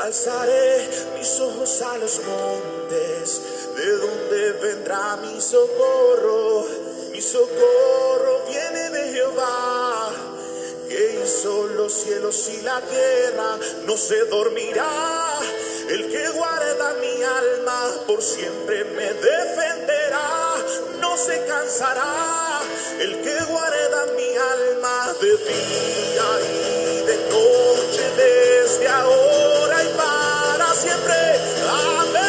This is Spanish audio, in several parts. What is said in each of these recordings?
Alzaré mis ojos a los montes, ¿de dónde vendrá mi socorro? Mi socorro viene de Jehová, que hizo los cielos y la tierra. No se dormirá el que guarda mi alma, por siempre me defenderá. No se cansará el que guarda mi alma, de día y de noche, desde ahora y para siempre. Amén.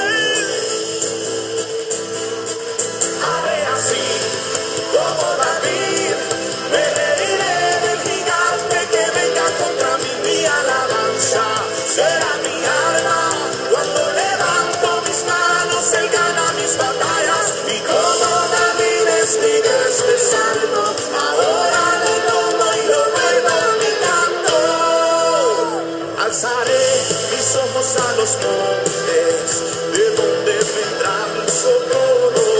Haré así como David, me reiré del gigante que venga contra mí. Mi alabanza será mi alma, cuando levanto mis manos él gana mis batallas. Y como David escribe este salmo, ahora lo tomo y lo vuelvo mi canto. Alzaré mis ojos a los montes, ¿de dónde vendrá mi socorro?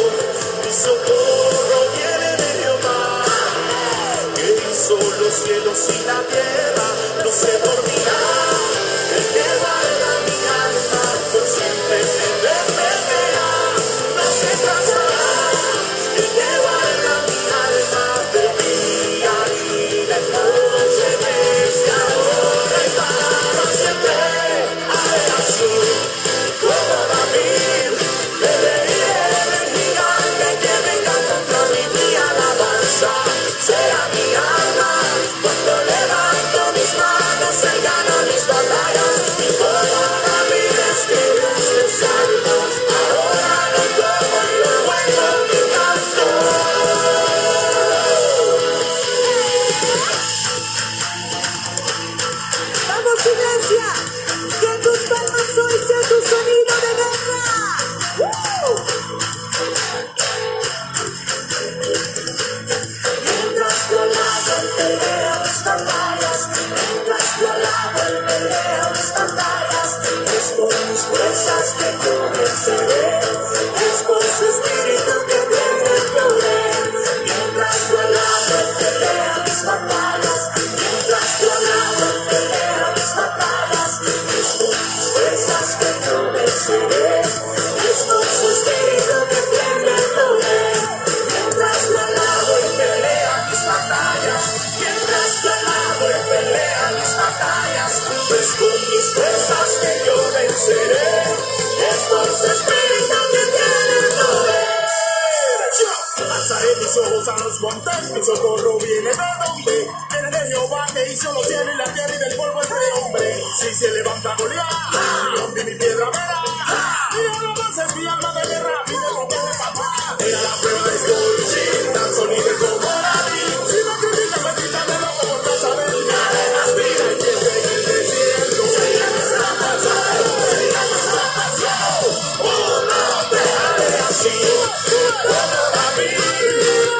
Mi socorro viene de Jehová, que hizo los cielos y la tierra. No se dormirá el que guarda mi alma, por siempre me defenderá. No se cansará el que guarda mi alma, de día y de noche, desde ahora y para siempre. Haré así como David, me reiré del gigante que venga contra mí. Mi alabanza será mi alma, cuando levanto mis manos él gana mis batallas. Y como David escribe este salmo, ahora lo tomo y lo vuelvo mi canto. Vamos, iglesia, que tus palmas hoy sea tu sonido de guerra. Mientras yo alabo él pelea mis batallas, mientras yo alabo él pelea mis batallas. Es por mis fuerzas que yo venceré, es por su espíritu que tiene poder. Mientras yo alabo él pelea mis batallas, mientras yo alabo él pelea mis batallas. Es por mis fuerzas que yo venceré, es por su espíritu que tiene poder. Mientras yo alabo él pelea mis batallas, mientras yo alabo él pelea mis batallas. Es por mis fuerzas que yo venceré, es por su espíritu que tiene poder. Alzaré mis ojos a los montes, mi socorro viene de donde. Viene de Jehová que hizo los cielos y la tierra, y del polvo entre hombre. Si se levanta Goliat, mi hombre y mi piedra verá. Mi alabanza es mi alma de guerra, mi derrota de papá. Era la prueba estoy, sin tan sonido como David. Si no criticas, me quitan de loco por causa de él. Me haré más vida y piense en el desierto. Seguiré nuestra pasión, seguiré nuestra pasión. Oh, no te haré así como David.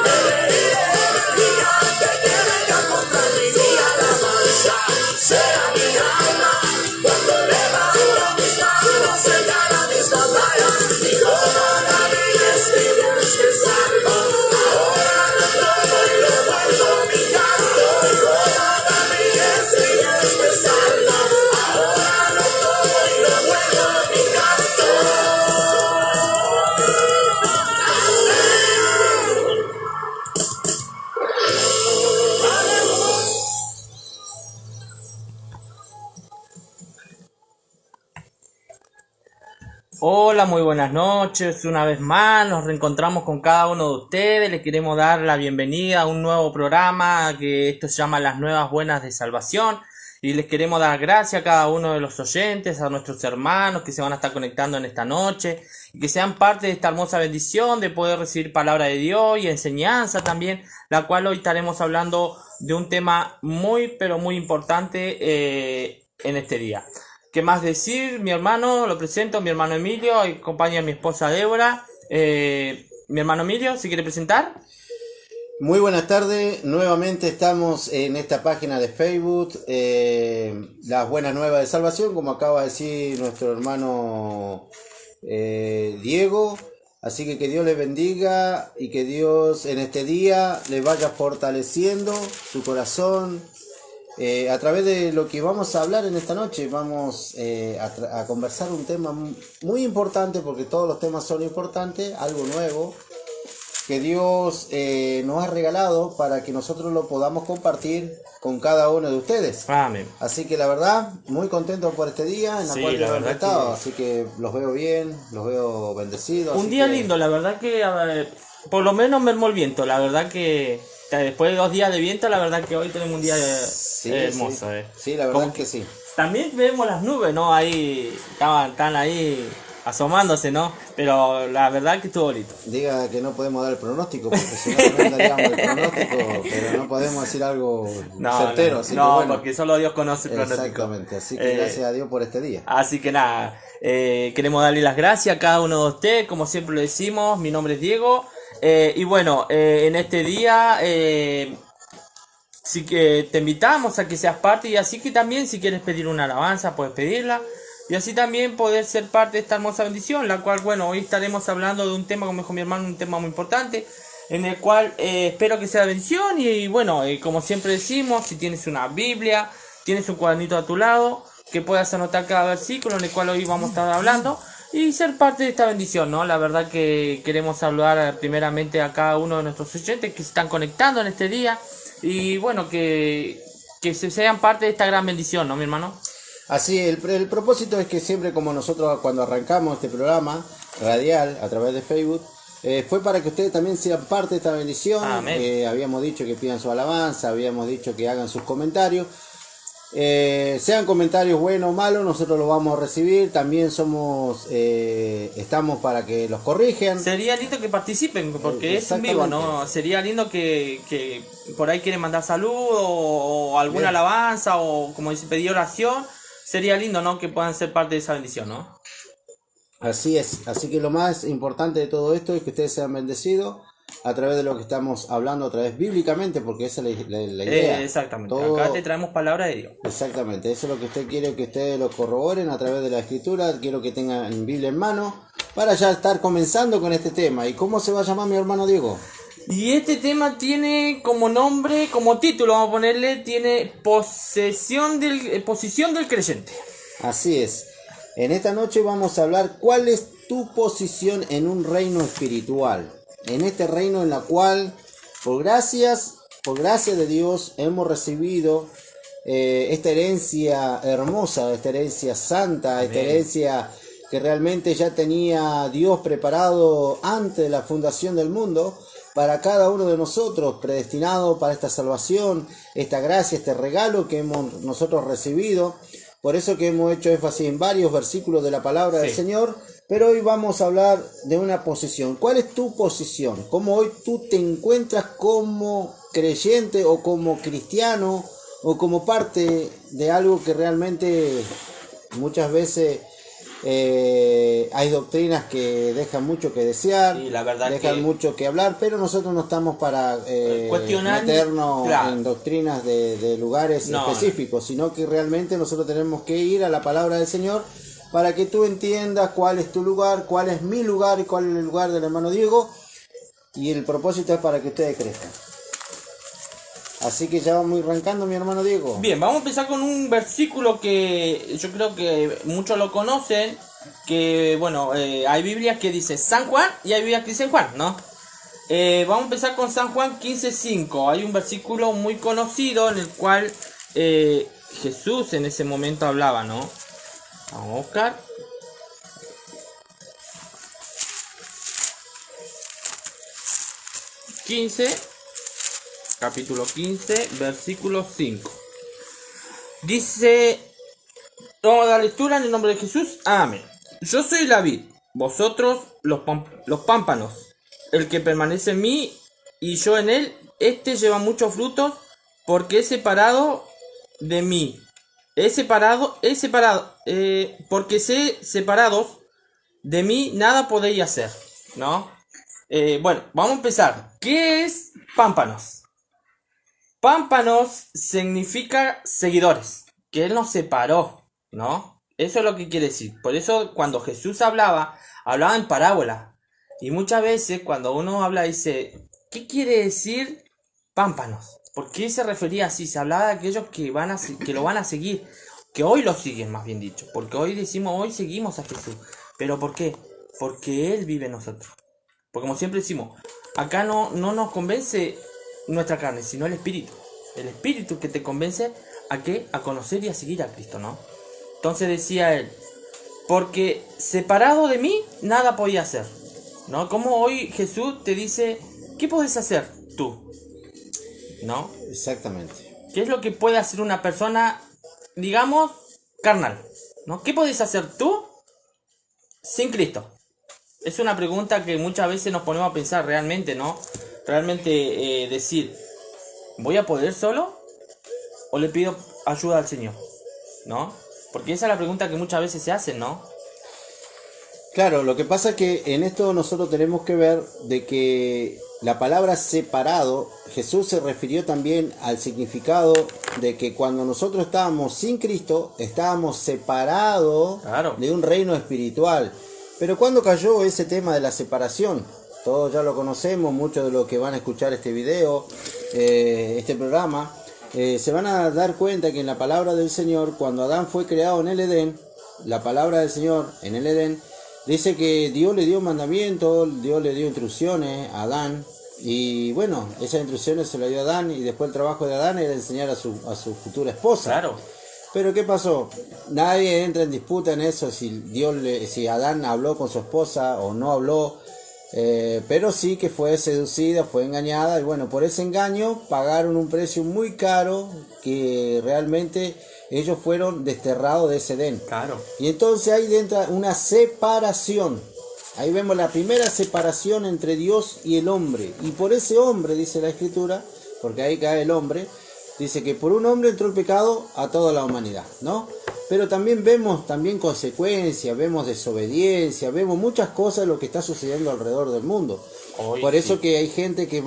Me reiré del gigante que venga contra mí. Mi alabanza será mi alma, cuando levanto mis manos él gana mis batallas. Y como David escribe este salmo, ahora lo tomo y lo vuelvo mi canto. Y como David escribe este salmo, ahora lo tomo y lo vuelvo mi canto. Hola, muy buenas noches. Una vez más nos reencontramos con cada uno de ustedes. Les queremos dar la bienvenida a un nuevo programa que esto se llama Las Nuevas Buenas de Salvación. Y les queremos dar gracias a cada uno de los oyentes, a nuestros hermanos que se van a estar conectando en esta noche y que sean parte de esta hermosa bendición de poder recibir palabra de Dios y enseñanza también, la cual hoy estaremos hablando de un tema muy pero muy importante en este día. ¿Qué más decir? Mi hermano, lo presento, mi hermano Emilio, y acompaña a mi esposa Débora. Mi hermano Emilio, ¿se quiere presentar? Muy buenas tardes, nuevamente estamos en esta página de Facebook, Las Buenas Nuevas de Salvación, como acaba de decir nuestro hermano Diego. Así que Dios les bendiga y que Dios en este día les vaya fortaleciendo su corazón, A través de lo que vamos a hablar en esta noche, vamos a conversar un tema muy importante, porque todos los temas son importantes, algo nuevo que Dios nos ha regalado para que nosotros lo podamos compartir con cada uno de ustedes. Amén. Así que la verdad, muy contento por este día en la Sí, cual la yo he verdad estado, que- así que los veo bien, los veo bendecidos. Un así día que- lindo, la verdad que por lo menos mermó el viento, la verdad que después de 2 días de viento, la verdad que hoy tenemos un día Sí, hermoso. sí. Sí, la verdad Como es que sí. También vemos las nubes, ¿no? Ahí están ahí asomándose, ¿no? Pero la verdad que estuvo bonito. Diga que no podemos dar el pronóstico, porque si no también daríamos el pronóstico, pero no podemos decir algo certero, así no, que bueno. porque solo Dios conoce el pronóstico. Exactamente, así que gracias a Dios por este día. Así que nada, queremos darle las gracias a cada uno de ustedes, como siempre lo decimos, mi nombre es Diego, y bueno, en este día sí que te invitamos a que seas parte, y así que también si quieres pedir una alabanza, puedes pedirla, y así también poder ser parte de esta hermosa bendición, la cual, bueno, hoy estaremos hablando de un tema, como dijo mi hermano, un tema muy importante, en el cual espero que sea bendición, y bueno, como siempre decimos, si tienes una Biblia, tienes un cuadernito a tu lado, que puedas anotar cada versículo en el cual hoy vamos a estar hablando y ser parte de esta bendición, ¿no? La verdad que queremos saludar primeramente a cada uno de nuestros oyentes que se están conectando en este día y bueno, que sean parte de esta gran bendición, ¿no, mi hermano? Así, el propósito es que siempre, como nosotros cuando arrancamos este programa radial a través de Facebook, fue para que ustedes también sean parte de esta bendición. Amén. Habíamos dicho que pidan su alabanza, habíamos dicho que hagan sus comentarios. Sean comentarios buenos o malos, nosotros los vamos a recibir. También estamos para que los corrijan. Sería lindo que participen, porque es en vivo, ¿no? Sería lindo que por ahí quieren mandar saludos o alguna Bien. alabanza o como dice, pedir oración. Sería lindo, ¿no? Que puedan ser parte de esa bendición, ¿no? Así es, así que lo más importante de todo esto es que ustedes sean bendecidos a través de lo que estamos hablando, a través bíblicamente, porque esa es la idea. Exactamente. Todo- Acá te traemos palabra de Dios. Exactamente, eso es lo que usted quiere, que ustedes lo corroboren a través de la escritura. Quiero que tengan Biblia en mano para ya estar comenzando con este tema. ¿Y cómo se va a llamar mi hermano Diego? Y este tema tiene como nombre, como título, vamos a ponerle, tiene posición del creyente. Así es. En esta noche vamos a hablar cuál es tu posición en un reino espiritual. En este reino en la cual, por gracia de Dios, hemos recibido esta herencia hermosa, esta herencia santa, esta Amén. herencia que realmente ya tenía Dios preparado antes de la fundación del mundo para cada uno de nosotros, predestinado para esta salvación, esta gracia, este regalo que hemos nosotros recibido. Por eso que hemos hecho énfasis en varios versículos de la palabra del Sí. Señor, pero hoy vamos a hablar de una posición. ¿Cuál es tu posición? ¿Cómo hoy tú te encuentras como creyente o como cristiano o como parte de algo que realmente muchas veces hay doctrinas que dejan mucho que desear, Sí, la verdad dejan que- mucho que hablar, pero nosotros no estamos para Cuestionar, meternos claro. en doctrinas de lugares No, específicos, sino que realmente nosotros tenemos que ir a la palabra del Señor para que tú entiendas cuál es tu lugar, cuál es mi lugar y cuál es el lugar del hermano Diego, y el propósito es para que ustedes crezcan. Así que ya vamos arrancando, mi hermano Diego. Bien, vamos a empezar con un versículo que yo creo que muchos lo conocen, que bueno, hay Biblias que dice San Juan y hay Biblias que dicen Juan, ¿no? Vamos a empezar con San Juan 15:5. Hay un versículo muy conocido en el cual Jesús en ese momento hablaba, ¿no? Vamos a buscar. Capítulo 15, versículo 5. Dice, vamos a dar lectura en el nombre de Jesús. Amén. Yo soy la vid, vosotros los pámpanos. El que permanece en mí y yo en él, este lleva muchos frutos, porque es separado de mí. Porque separados de mí nada podéis hacer, ¿no? Bueno, vamos a empezar. ¿Qué es pámpanos? Pámpanos significa seguidores, que Él nos separó, ¿no? Eso es lo que quiere decir. Por eso cuando Jesús hablaba en parábola. Y muchas veces cuando uno habla dice, ¿qué quiere decir pámpanos? ¿Por qué se refería así? Se hablaba de aquellos que lo van a seguir, que hoy lo siguen, más bien dicho. Porque hoy decimos, hoy seguimos a Jesús. ¿Pero por qué? Porque Él vive en nosotros. Porque como siempre decimos, acá no nos convence nuestra carne, sino el Espíritu. El Espíritu que te convence a qué, a conocer y a seguir a Cristo, ¿no? Entonces decía él, porque separado de mí, nada podía hacer, ¿no? Como hoy Jesús te dice, ¿qué podés hacer tú? ¿No? Exactamente. ¿Qué es lo que puede hacer una persona, digamos, carnal? ¿No? ¿Qué podés hacer tú sin Cristo? Es una pregunta que muchas veces nos ponemos a pensar realmente, ¿no? Realmente decir, ¿voy a poder solo? ¿O le pido ayuda al Señor? ¿No? Porque esa es la pregunta que muchas veces se hacen, ¿no? Claro, lo que pasa es que en esto nosotros tenemos que ver de que la palabra separado, Jesús se refirió también al significado de que cuando nosotros estábamos sin Cristo, estábamos separados Claro. de un reino espiritual. Pero ¿cuándo cayó ese tema de la separación? Todos ya lo conocemos, muchos de los que van a escuchar este video, este programa, se van a dar cuenta que en la palabra del Señor, cuando Adán fue creado en el Edén, la palabra del Señor en el Edén, dice que Dios le dio mandamientos, Dios le dio instrucciones a Adán, y bueno, esas instrucciones se las dio a Adán, y después el trabajo de Adán era enseñar a su futura esposa. Claro. Pero ¿qué pasó? Nadie entra en disputa en eso si Adán habló con su esposa o no habló, pero sí que fue seducida, fue engañada, y bueno, por ese engaño pagaron un precio muy caro, que realmente ellos fueron desterrados de ese Edén. Claro. Y entonces ahí entra una separación. Ahí vemos la primera separación entre Dios y el hombre. Y por ese hombre, dice la Escritura, porque ahí cae el hombre, dice que por un hombre entró el pecado a toda la humanidad, ¿no? Pero también vemos consecuencias, vemos desobediencia, vemos muchas cosas de lo que está sucediendo alrededor del mundo. Hoy, Por eso sí. que hay gente que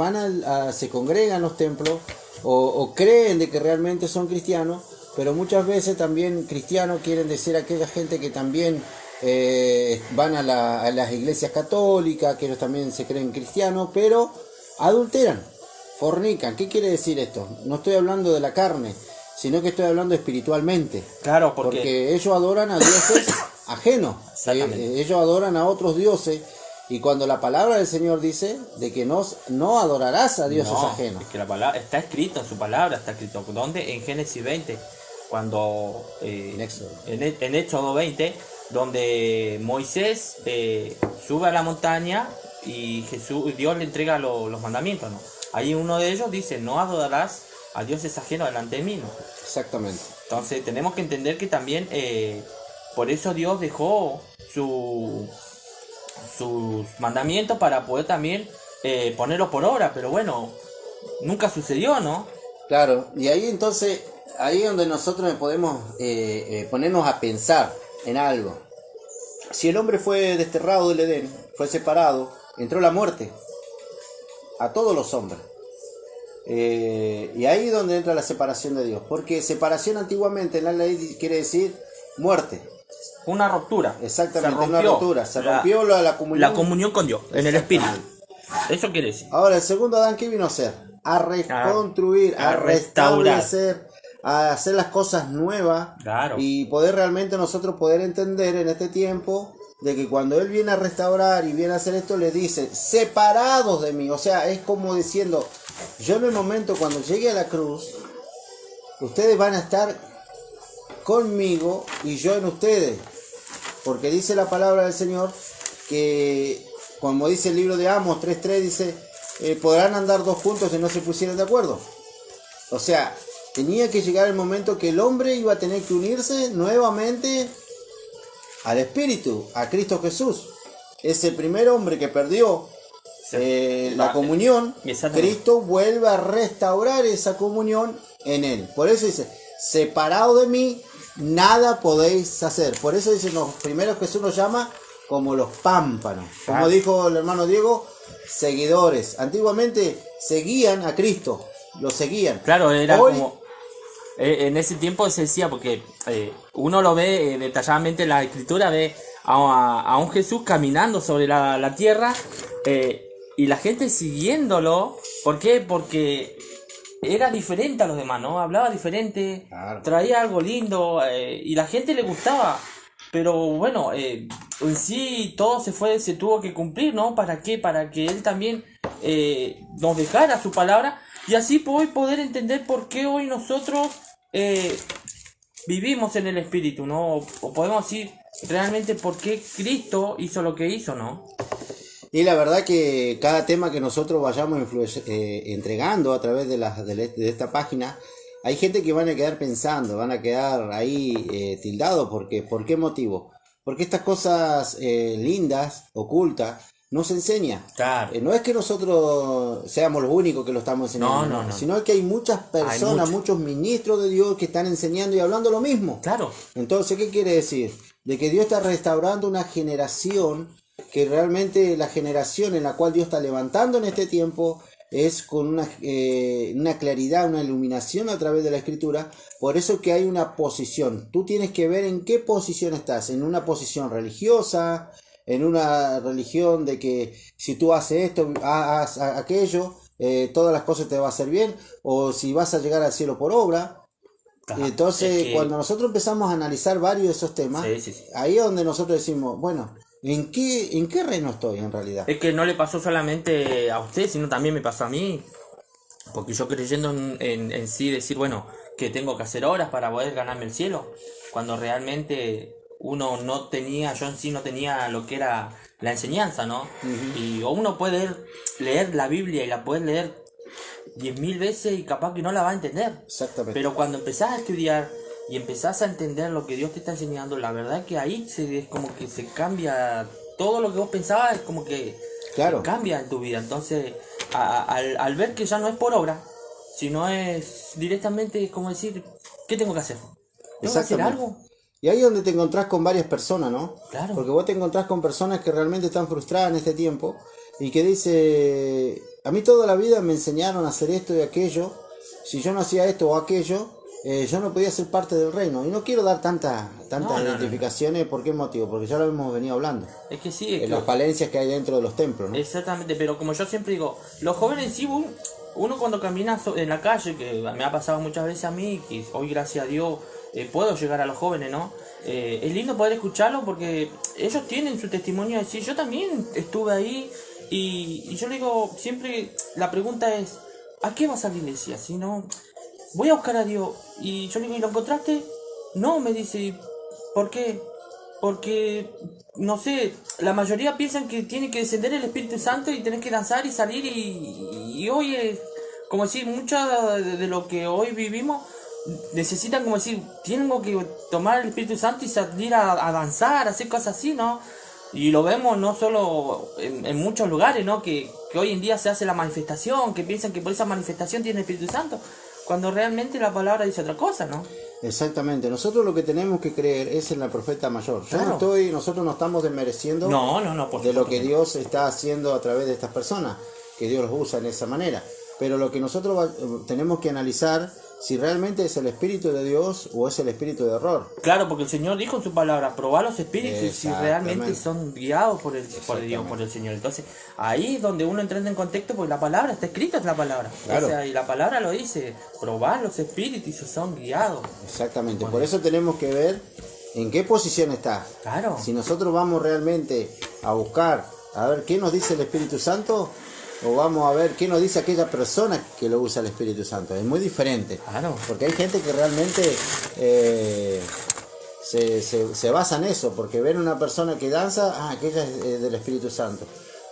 se congregan en los templos o creen de que realmente son cristianos, pero muchas veces también cristianos quieren decir a aquella gente que también van a las iglesias católicas, que ellos también se creen cristianos, pero adulteran, fornican. ¿Qué quiere decir esto? No estoy hablando de la carne, sino que estoy hablando espiritualmente. Claro, Porque ellos adoran a dioses ajenos. Exactamente. Ellos adoran a otros dioses. Y cuando la palabra del Señor dice de que no adorarás a dioses ajenos. Es que la palabra está escrito en su palabra, está escrito. ¿Dónde? En Génesis 20, cuando En Éxodo. en Éxodo 20, donde Moisés sube a la montaña y Dios le entrega los mandamientos, ¿no? Ahí uno de ellos dice, no adorarás a dioses ajenos delante de mí, ¿no? Exactamente. Entonces tenemos que entender que también por eso Dios dejó sus mandamientos para poder también ponerlos por obra, pero bueno, nunca sucedió, ¿no? Claro, y ahí entonces, ahí es donde nosotros podemos ponernos a pensar en algo. Si el hombre fue desterrado del Edén, fue separado, entró la muerte a todos los hombres. Y ahí es donde entra la separación de Dios, porque separación antiguamente en la ley quiere decir muerte. Una ruptura. Exactamente, Se una rompió ruptura. Se rompió la comunión. La comunión con Dios, en el Espíritu. Eso quiere decir. Ahora, el segundo Adán, ¿qué vino a hacer? A reconstruir, a a restaurar. restablecer, a hacer las cosas nuevas. Claro. Y poder realmente nosotros poder entender en este tiempo de que cuando Él viene a restaurar y viene a hacer esto, le dice, separados de mí. O sea, es como diciendo, yo en el momento cuando llegue a la cruz, ustedes van a estar conmigo y yo en ustedes. Porque dice la palabra del Señor que, como dice el libro de Amos 3.3, dice, podrán andar dos juntos si no se pusieran de acuerdo. O sea, tenía que llegar el momento que el hombre iba a tener que unirse nuevamente al Espíritu, a Cristo Jesús. Ese primer hombre que perdió la comunión, Cristo vuelve a restaurar esa comunión en él. Por eso dice, separado de mí, nada podéis hacer. Por eso dice, primero Jesús nos llama como los pámpanos. Como dijo el hermano Diego, seguidores. Antiguamente seguían a Cristo, lo seguían. Claro, era hoy, como... en ese tiempo se decía, porque uno lo ve detalladamente en la Escritura, ve a un Jesús caminando sobre la tierra y la gente siguiéndolo. ¿Por qué? Porque era diferente a los demás, ¿no? Hablaba diferente, Claro. traía algo lindo y la gente le gustaba. Pero bueno, en sí todo se tuvo que cumplir, ¿no? ¿Para qué? Para que él también nos dejara su palabra y así hoy poder entender por qué hoy nosotros vivimos en el Espíritu, ¿no? O podemos decir realmente por qué Cristo hizo lo que hizo, ¿no? Y la verdad que cada tema que nosotros vayamos entregando a través de esta página, hay gente que van a quedar pensando, van a quedar ahí tildados. Porque, ¿por qué motivo? Porque estas cosas lindas, ocultas, no se enseña. Claro. No es que nosotros seamos los únicos que lo estamos enseñando, No. sino que hay muchas personas, muchos ministros de Dios que están enseñando y hablando lo mismo. Claro. Entonces, ¿qué quiere decir? De que Dios está restaurando una generación, que realmente la generación en la cual Dios está levantando en este tiempo es con una claridad, una iluminación a través de la Escritura. Por eso que hay una posición. Tú tienes que ver en qué posición estás. En una posición religiosa, en una religión de que si tú haces esto, haz aquello, todas las cosas te va a hacer bien, o si vas a llegar al cielo por obra. Ajá. Entonces, Es que- cuando nosotros empezamos a analizar varios de esos temas, Sí. ahí es donde nosotros decimos, bueno, ¿en qué reino estoy en realidad? Es que no le pasó solamente a usted, sino también me pasó a mí. Porque yo creyendo en sí decir, bueno, que tengo que hacer horas para poder ganarme el cielo. Cuando realmente uno no tenía, yo en sí no tenía lo que era la enseñanza, ¿no? Y o uno puede leer la Biblia y la puede leer 10.000 veces y capaz que no la va a entender. Exactamente. Pero cuando empezás a estudiar y empezás a entender lo que Dios te está enseñando, la verdad que ahí es como que se cambia todo lo que vos pensabas, es como que Claro. cambia en tu vida. Entonces, al ver que ya no es por obra, sino es directamente como decir, ¿qué tengo que hacer? ¿Tengo que hacer Exactamente. algo? Y ahí es donde te encontrás con varias personas, ¿no? Claro. Porque vos te encontrás con personas que realmente están frustradas en este tiempo y que dice, a mí toda la vida me enseñaron a hacer esto y aquello, si yo no hacía esto o aquello, yo no podía ser parte del reino. Y no quiero dar tantas No. identificaciones. ¿Por qué motivo? Porque ya lo hemos venido hablando. Es que sí, es que- Las falencias que hay dentro de los templos, ¿no? Exactamente, pero como yo siempre digo, los jóvenes sí, uno cuando camina en la calle, que me ha pasado muchas veces a mí, que hoy gracias a Dios puedo llegar a los jóvenes, ¿no? Es lindo poder escucharlo porque ellos tienen su testimonio de decir, yo también estuve ahí y yo le digo, siempre la pregunta es, ¿a qué vas a la iglesia? Si no, voy a buscar a Dios. Y yo le digo, ¿y lo encontraste? No, me dice, "¿Y por qué? Porque, no sé, la mayoría piensan que tiene que descender el Espíritu Santo y tenés que danzar y salir y hoy es, como decir, mucho de lo que hoy vivimos necesitan como decir, tengo que tomar el Espíritu Santo y salir a danzar, a hacer cosas así, ¿no? Y lo vemos no solo en muchos lugares, ¿no? Que hoy en día se hace la manifestación, que piensan que por esa manifestación tiene el Espíritu Santo, cuando realmente la palabra dice otra cosa, ¿no? Exactamente. Nosotros lo que tenemos que creer es en la profeta mayor. Claro. Nosotros no estamos desmereciendo No, por de lo supuesto que no. Dios está haciendo a través de estas personas, que Dios los usa en esa manera. Pero lo que nosotros tenemos que analizar si realmente es el Espíritu de Dios o es el espíritu de error. Claro, porque el Señor dijo en su palabra, probar los espíritus si Exactamente. realmente son guiados por Dios, por el Señor. Entonces, ahí es donde uno entra en contexto, porque la palabra está escrita, es la palabra. Claro. O sea, y la palabra lo dice, probar los espíritus si son guiados. Exactamente. Por eso tenemos que ver en qué posición está. Claro. Si nosotros vamos realmente a buscar, a ver qué nos dice el Espíritu Santo, o vamos a ver qué nos dice aquella persona que lo usa el Espíritu Santo. Es muy diferente. Claro. Porque hay gente que realmente se basa en eso, porque ven una persona que danza, aquella es del Espíritu Santo.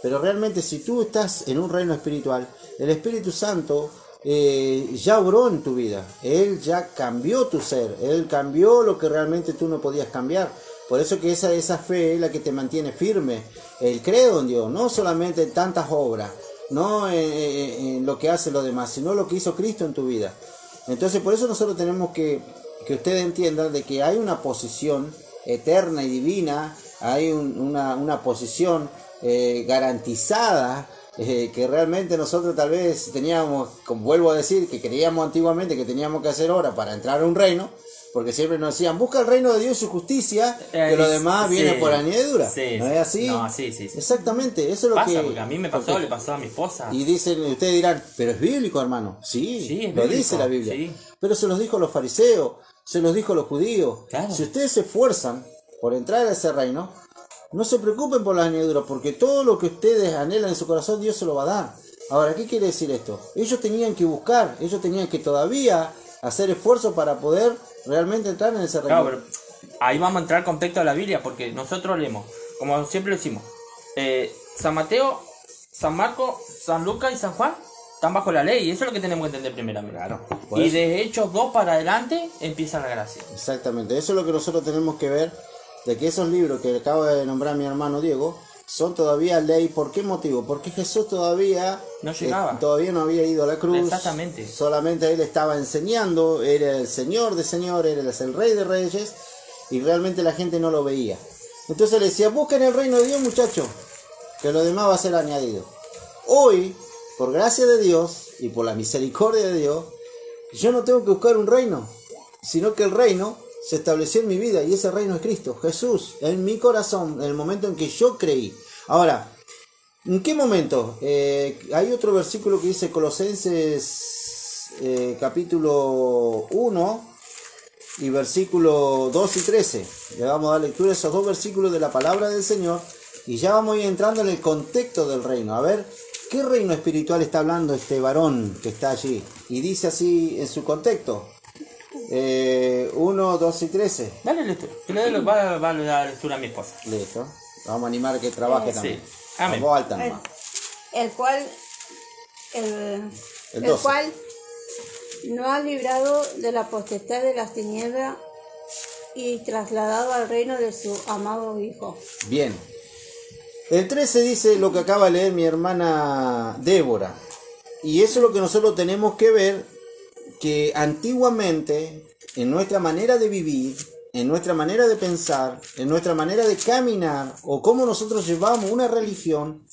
Pero realmente si tú estás en un reino espiritual, el Espíritu Santo ya obró en tu vida. Él ya cambió tu ser. Él cambió lo que realmente tú no podías cambiar. Por eso que esa fe es la que te mantiene firme. El creo en Dios, no solamente en tantas obras, no en lo que hacen los demás, sino lo que hizo Cristo en tu vida. Entonces por eso nosotros tenemos que ustedes entiendan de que hay una posición eterna y divina, hay una posición garantizada, que realmente nosotros tal vez teníamos, como vuelvo a decir, que creíamos antiguamente que teníamos que hacer hora para entrar a un reino, Porque siempre nos decían, busca el reino de Dios y su justicia, que lo demás viene por añadidura. Sí, ¿No es así? No, sí. Exactamente, eso es lo Pasa, que... porque a mí me pasó, le pasó a mi esposa. Y dicen, ustedes dirán, pero es bíblico, hermano. Sí, Sí, es lo bíblico, dice la Biblia. sí. Pero se los dijo a los fariseos, se los dijo a los judíos. Claro. Si ustedes se esfuerzan por entrar a ese reino, no se preocupen por las añadiduras, porque todo lo que ustedes anhelan en su corazón, Dios se lo va a dar. Ahora, ¿qué quiere decir esto? Ellos tenían que buscar, ellos tenían que todavía hacer esfuerzo para poder realmente entrar en ese reino. Claro, pero ahí vamos a entrar al contexto de la Biblia, porque nosotros leemos, como siempre decimos, San Mateo, San Marcos, San Lucas y San Juan están bajo la ley, y eso es lo que tenemos que entender primeramente. Claro. Y de Hechos 2 para adelante empieza la gracia. Exactamente, eso es lo que nosotros tenemos que ver, de que esos libros que acaba de nombrar mi hermano Diego, son todavía ley. ¿Por qué motivo? Porque Jesús todavía No llegaba. Todavía no había ido a la cruz. Exactamente. Solamente él estaba enseñando, era el Señor de señores, era el Rey de reyes, y realmente la gente no lo veía. Entonces le decía, busquen el reino de Dios, muchachos, que lo demás va a ser añadido. Hoy, por gracia de Dios y por la misericordia de Dios, yo no tengo que buscar un reino, sino que el reino se estableció en mi vida, y ese reino es Cristo, Jesús, en mi corazón, en el momento en que yo creí. Ahora, ¿en qué momento? Hay otro versículo que dice Colosenses capítulo 1 y versículo 2 y 13. Le vamos a dar lectura a esos dos versículos de la palabra del Señor, y ya vamos a ir entrando en el contexto del reino. A ver, ¿qué reino espiritual está hablando este varón que está allí? Y dice así en su contexto. 1, 2 y 13. Dale lectura. Que le va a dar la lectura a mi esposa. Listo. Vamos a animar a que trabaje Sí. también. Amén. A voz alta nomás. el cual El el 12. cual no ha librado de la potestad de las tinieblas y trasladado al reino de su amado Hijo. Bien. El 13 dice lo que acaba de leer mi hermana Débora. Y eso es lo que nosotros tenemos que ver, que antiguamente, en nuestra manera de vivir, en nuestra manera de pensar, en nuestra manera de caminar, o cómo nosotros llevamos una religión,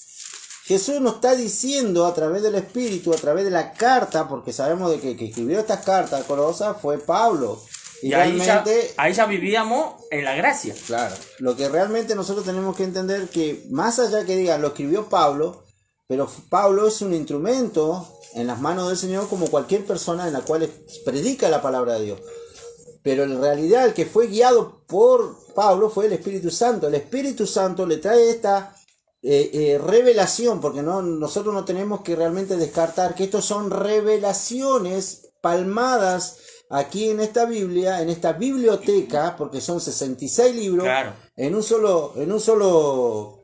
Jesús nos está diciendo a través del Espíritu, a través de la carta, porque sabemos de que escribió estas cartas Colosas fue Pablo. Y realmente, ahí ya vivíamos en la gracia. claro, lo que realmente nosotros tenemos que entender, que más allá que digan lo escribió Pablo, pero Pablo es un instrumento en las manos del Señor, como cualquier persona en la cual predica la palabra de Dios. Pero en realidad el que fue guiado por Pablo fue el Espíritu Santo. El Espíritu Santo le trae esta revelación, porque nosotros no tenemos que realmente descartar que estos son revelaciones palmadas aquí en esta Biblia, en esta biblioteca, porque son 66 libros, Claro. en un solo En un solo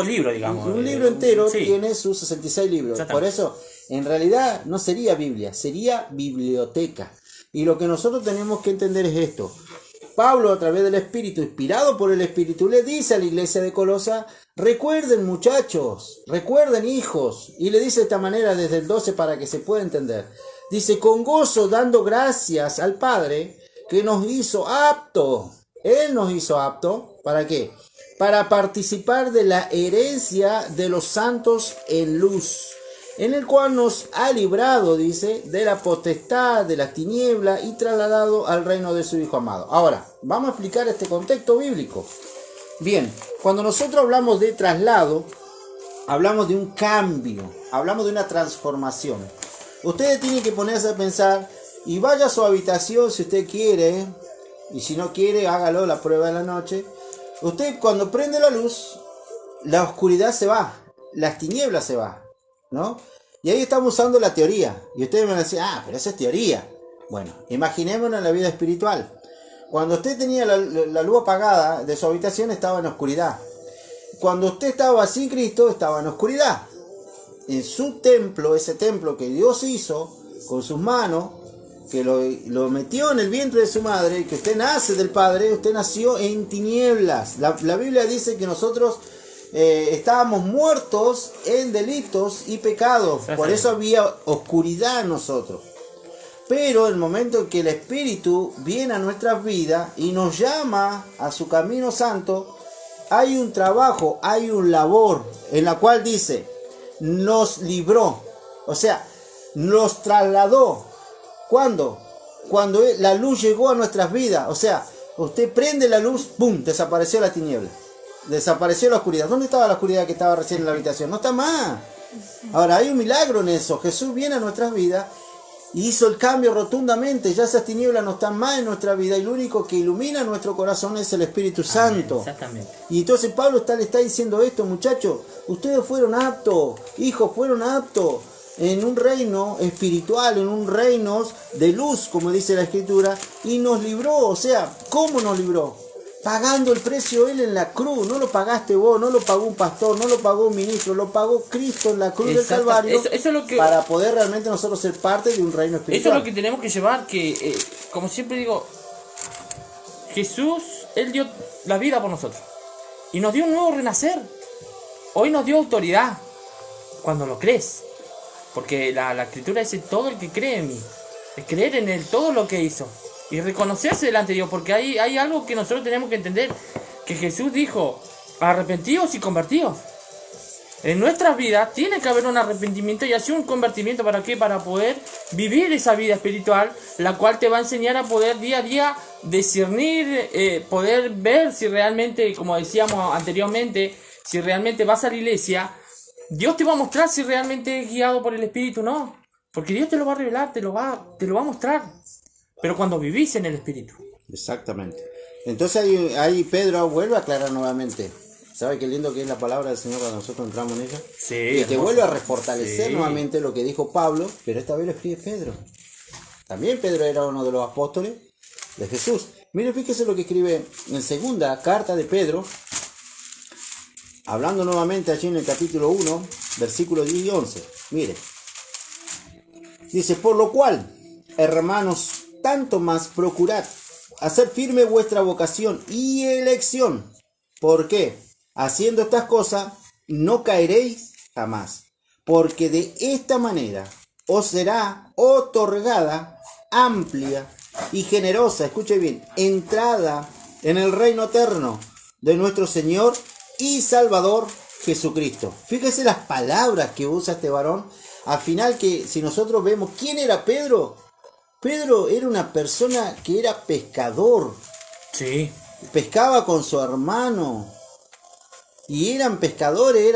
libro, digamos. un libro entero Sí. tiene sus 66 libros. Exactamente. Por eso, en realidad, no sería Biblia, sería biblioteca. Y lo que nosotros tenemos que entender es esto. Pablo, a través del Espíritu, inspirado por el Espíritu, le dice a la iglesia de Colosa, recuerden muchachos, recuerden hijos. Y le dice de esta manera desde el 12 para que se pueda entender. Dice, con gozo dando gracias al Padre que nos hizo apto. Él nos hizo apto, ¿para qué? Para participar de la herencia de los santos en luz, en el cual nos ha librado, dice, de la potestad de las tinieblas y trasladado al reino de su Hijo amado. Ahora, vamos a explicar este contexto bíblico. Bien, cuando nosotros hablamos de traslado, hablamos de un cambio, hablamos de una transformación. Ustedes tienen que ponerse a pensar y vaya a su habitación si usted quiere, y si no quiere, hágalo la prueba de la noche. Usted cuando prende la luz, la oscuridad se va, las tinieblas se van, ¿no? Y ahí estamos usando la teoría. Y ustedes me van a decir, pero esa es teoría. Bueno, imaginémonos en la vida espiritual. Cuando usted tenía la luz apagada de su habitación, estaba en oscuridad. Cuando usted estaba sin Cristo, estaba en oscuridad. En su templo, ese templo que Dios hizo con sus manos, que lo metió en el vientre de su madre, que usted nace del Padre, usted nació en tinieblas. La Biblia dice que nosotros estábamos muertos en delitos y pecados, por eso había oscuridad en nosotros. Pero el momento en que el Espíritu viene a nuestras vidas y nos llama a su camino santo, hay un trabajo, hay un labor en la cual dice, nos libró, o sea, nos trasladó. ¿Cuándo? cuando la luz llegó a nuestras vidas. O sea, usted prende la luz, ¡pum!, desapareció la tiniebla. Desapareció la oscuridad. ¿Dónde estaba la oscuridad que estaba recién en la habitación? No está más. Ahora, hay un milagro en eso. Jesús viene a nuestras vidas y hizo el cambio rotundamente. Ya esas tinieblas no están más en nuestra vida y lo único que ilumina nuestro corazón es el Espíritu Santo. Exactamente. Y entonces Pablo le está diciendo esto, muchachos. Ustedes fueron aptos, hijos, fueron aptos en un reino espiritual, en un reino de luz, como dice la Escritura, y nos libró. O sea, ¿cómo nos libró? Pagando el precio Él en la cruz. No lo pagaste vos, no lo pagó un pastor, no lo pagó un ministro, lo pagó Cristo en la cruz del Calvario. Eso es lo que, para poder realmente nosotros ser parte de un reino eso espiritual. es lo que tenemos que llevar, que como siempre digo, Jesús, Él dio la vida por nosotros y nos dio un nuevo renacer. Hoy nos dio autoridad cuando lo crees, porque la Escritura dice: todo el que cree en mí, es creer en Él, todo lo que hizo y reconocerse delante de Dios, porque hay algo que nosotros tenemos que entender, que Jesús dijo: arrepentíos y convertíos. En nuestras vidas tiene que haber un arrepentimiento y así un convertimiento. ¿Para qué? Para poder vivir esa vida espiritual, la cual te va a enseñar a poder día a día discernir, poder ver si realmente, como decíamos anteriormente, si realmente vas a la iglesia. Dios te va a mostrar si realmente es guiado por el Espíritu o no, porque Dios te lo va a revelar, te lo va a mostrar, pero cuando vivís en el Espíritu. Exactamente. Entonces ahí Pedro vuelve a aclarar nuevamente. ¿Sabe qué lindo que es la palabra del Señor cuando nosotros entramos en ella? Sí, Y te hermoso. vuelve a refortalecer Sí. nuevamente lo que dijo Pablo, pero esta vez lo escribe Pedro. También Pedro era uno de los apóstoles de Jesús. Mire, fíjese lo que escribe en segunda carta de Pedro, hablando nuevamente allí en el capítulo 1, versículos 10 y 11. Mire, dice: por lo cual, hermanos, tanto más procurad hacer firme vuestra vocación y elección. ¿Por qué? Haciendo estas cosas no caeréis jamás, porque de esta manera os será otorgada amplia y generosa, escuche bien, entrada en el reino eterno de nuestro Señor y Salvador Jesucristo. Fíjese las palabras que usa este varón. Al final, que si nosotros vemos quién era Pedro, Pedro era una persona que era pescador, Sí. pescaba con su hermano. Y eran pescadores,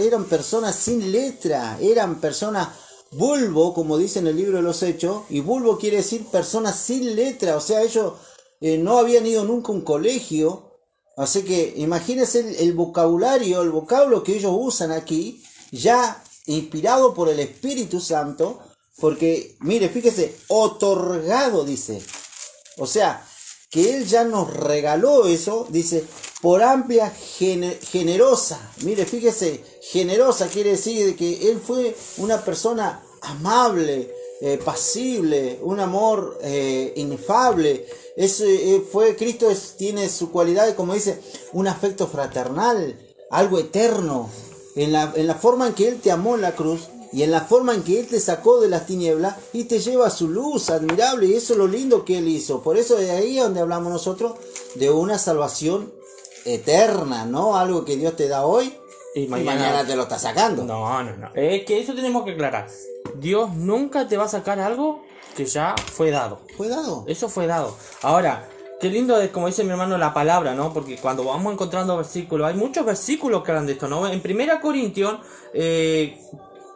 eran personas sin letra, eran personas bulbo, como dice en el libro de los Hechos, y bulbo quiere decir personas sin letra, o sea, ellos no habían ido nunca a un colegio, así que imagínense el vocablo que ellos usan aquí, ya inspirado por el Espíritu Santo, porque, mire, fíjese, otorgado, dice, o sea, que Él ya nos regaló eso, dice, por amplia, generosa. Mire, fíjese, generosa quiere decir que Él fue una persona amable, pasible, un amor inefable. Cristo tiene su cualidad, como dice, un afecto fraternal, algo eterno. En la forma en que Él te amó en la cruz, y en la forma en que Él te sacó de las tinieblas y te lleva a su luz admirable, y eso es lo lindo que Él hizo. Por eso de ahí es donde hablamos nosotros de una salvación eterna, ¿no? Algo que Dios te da hoy y mañana te lo está sacando. No. Es que eso tenemos que aclarar. Dios nunca te va a sacar algo que ya fue dado. Fue dado. Eso fue dado. Ahora, qué lindo es, como dice mi hermano, la palabra, ¿no? Porque cuando vamos encontrando versículos, hay muchos versículos que hablan de esto, ¿no? En 1 Corintios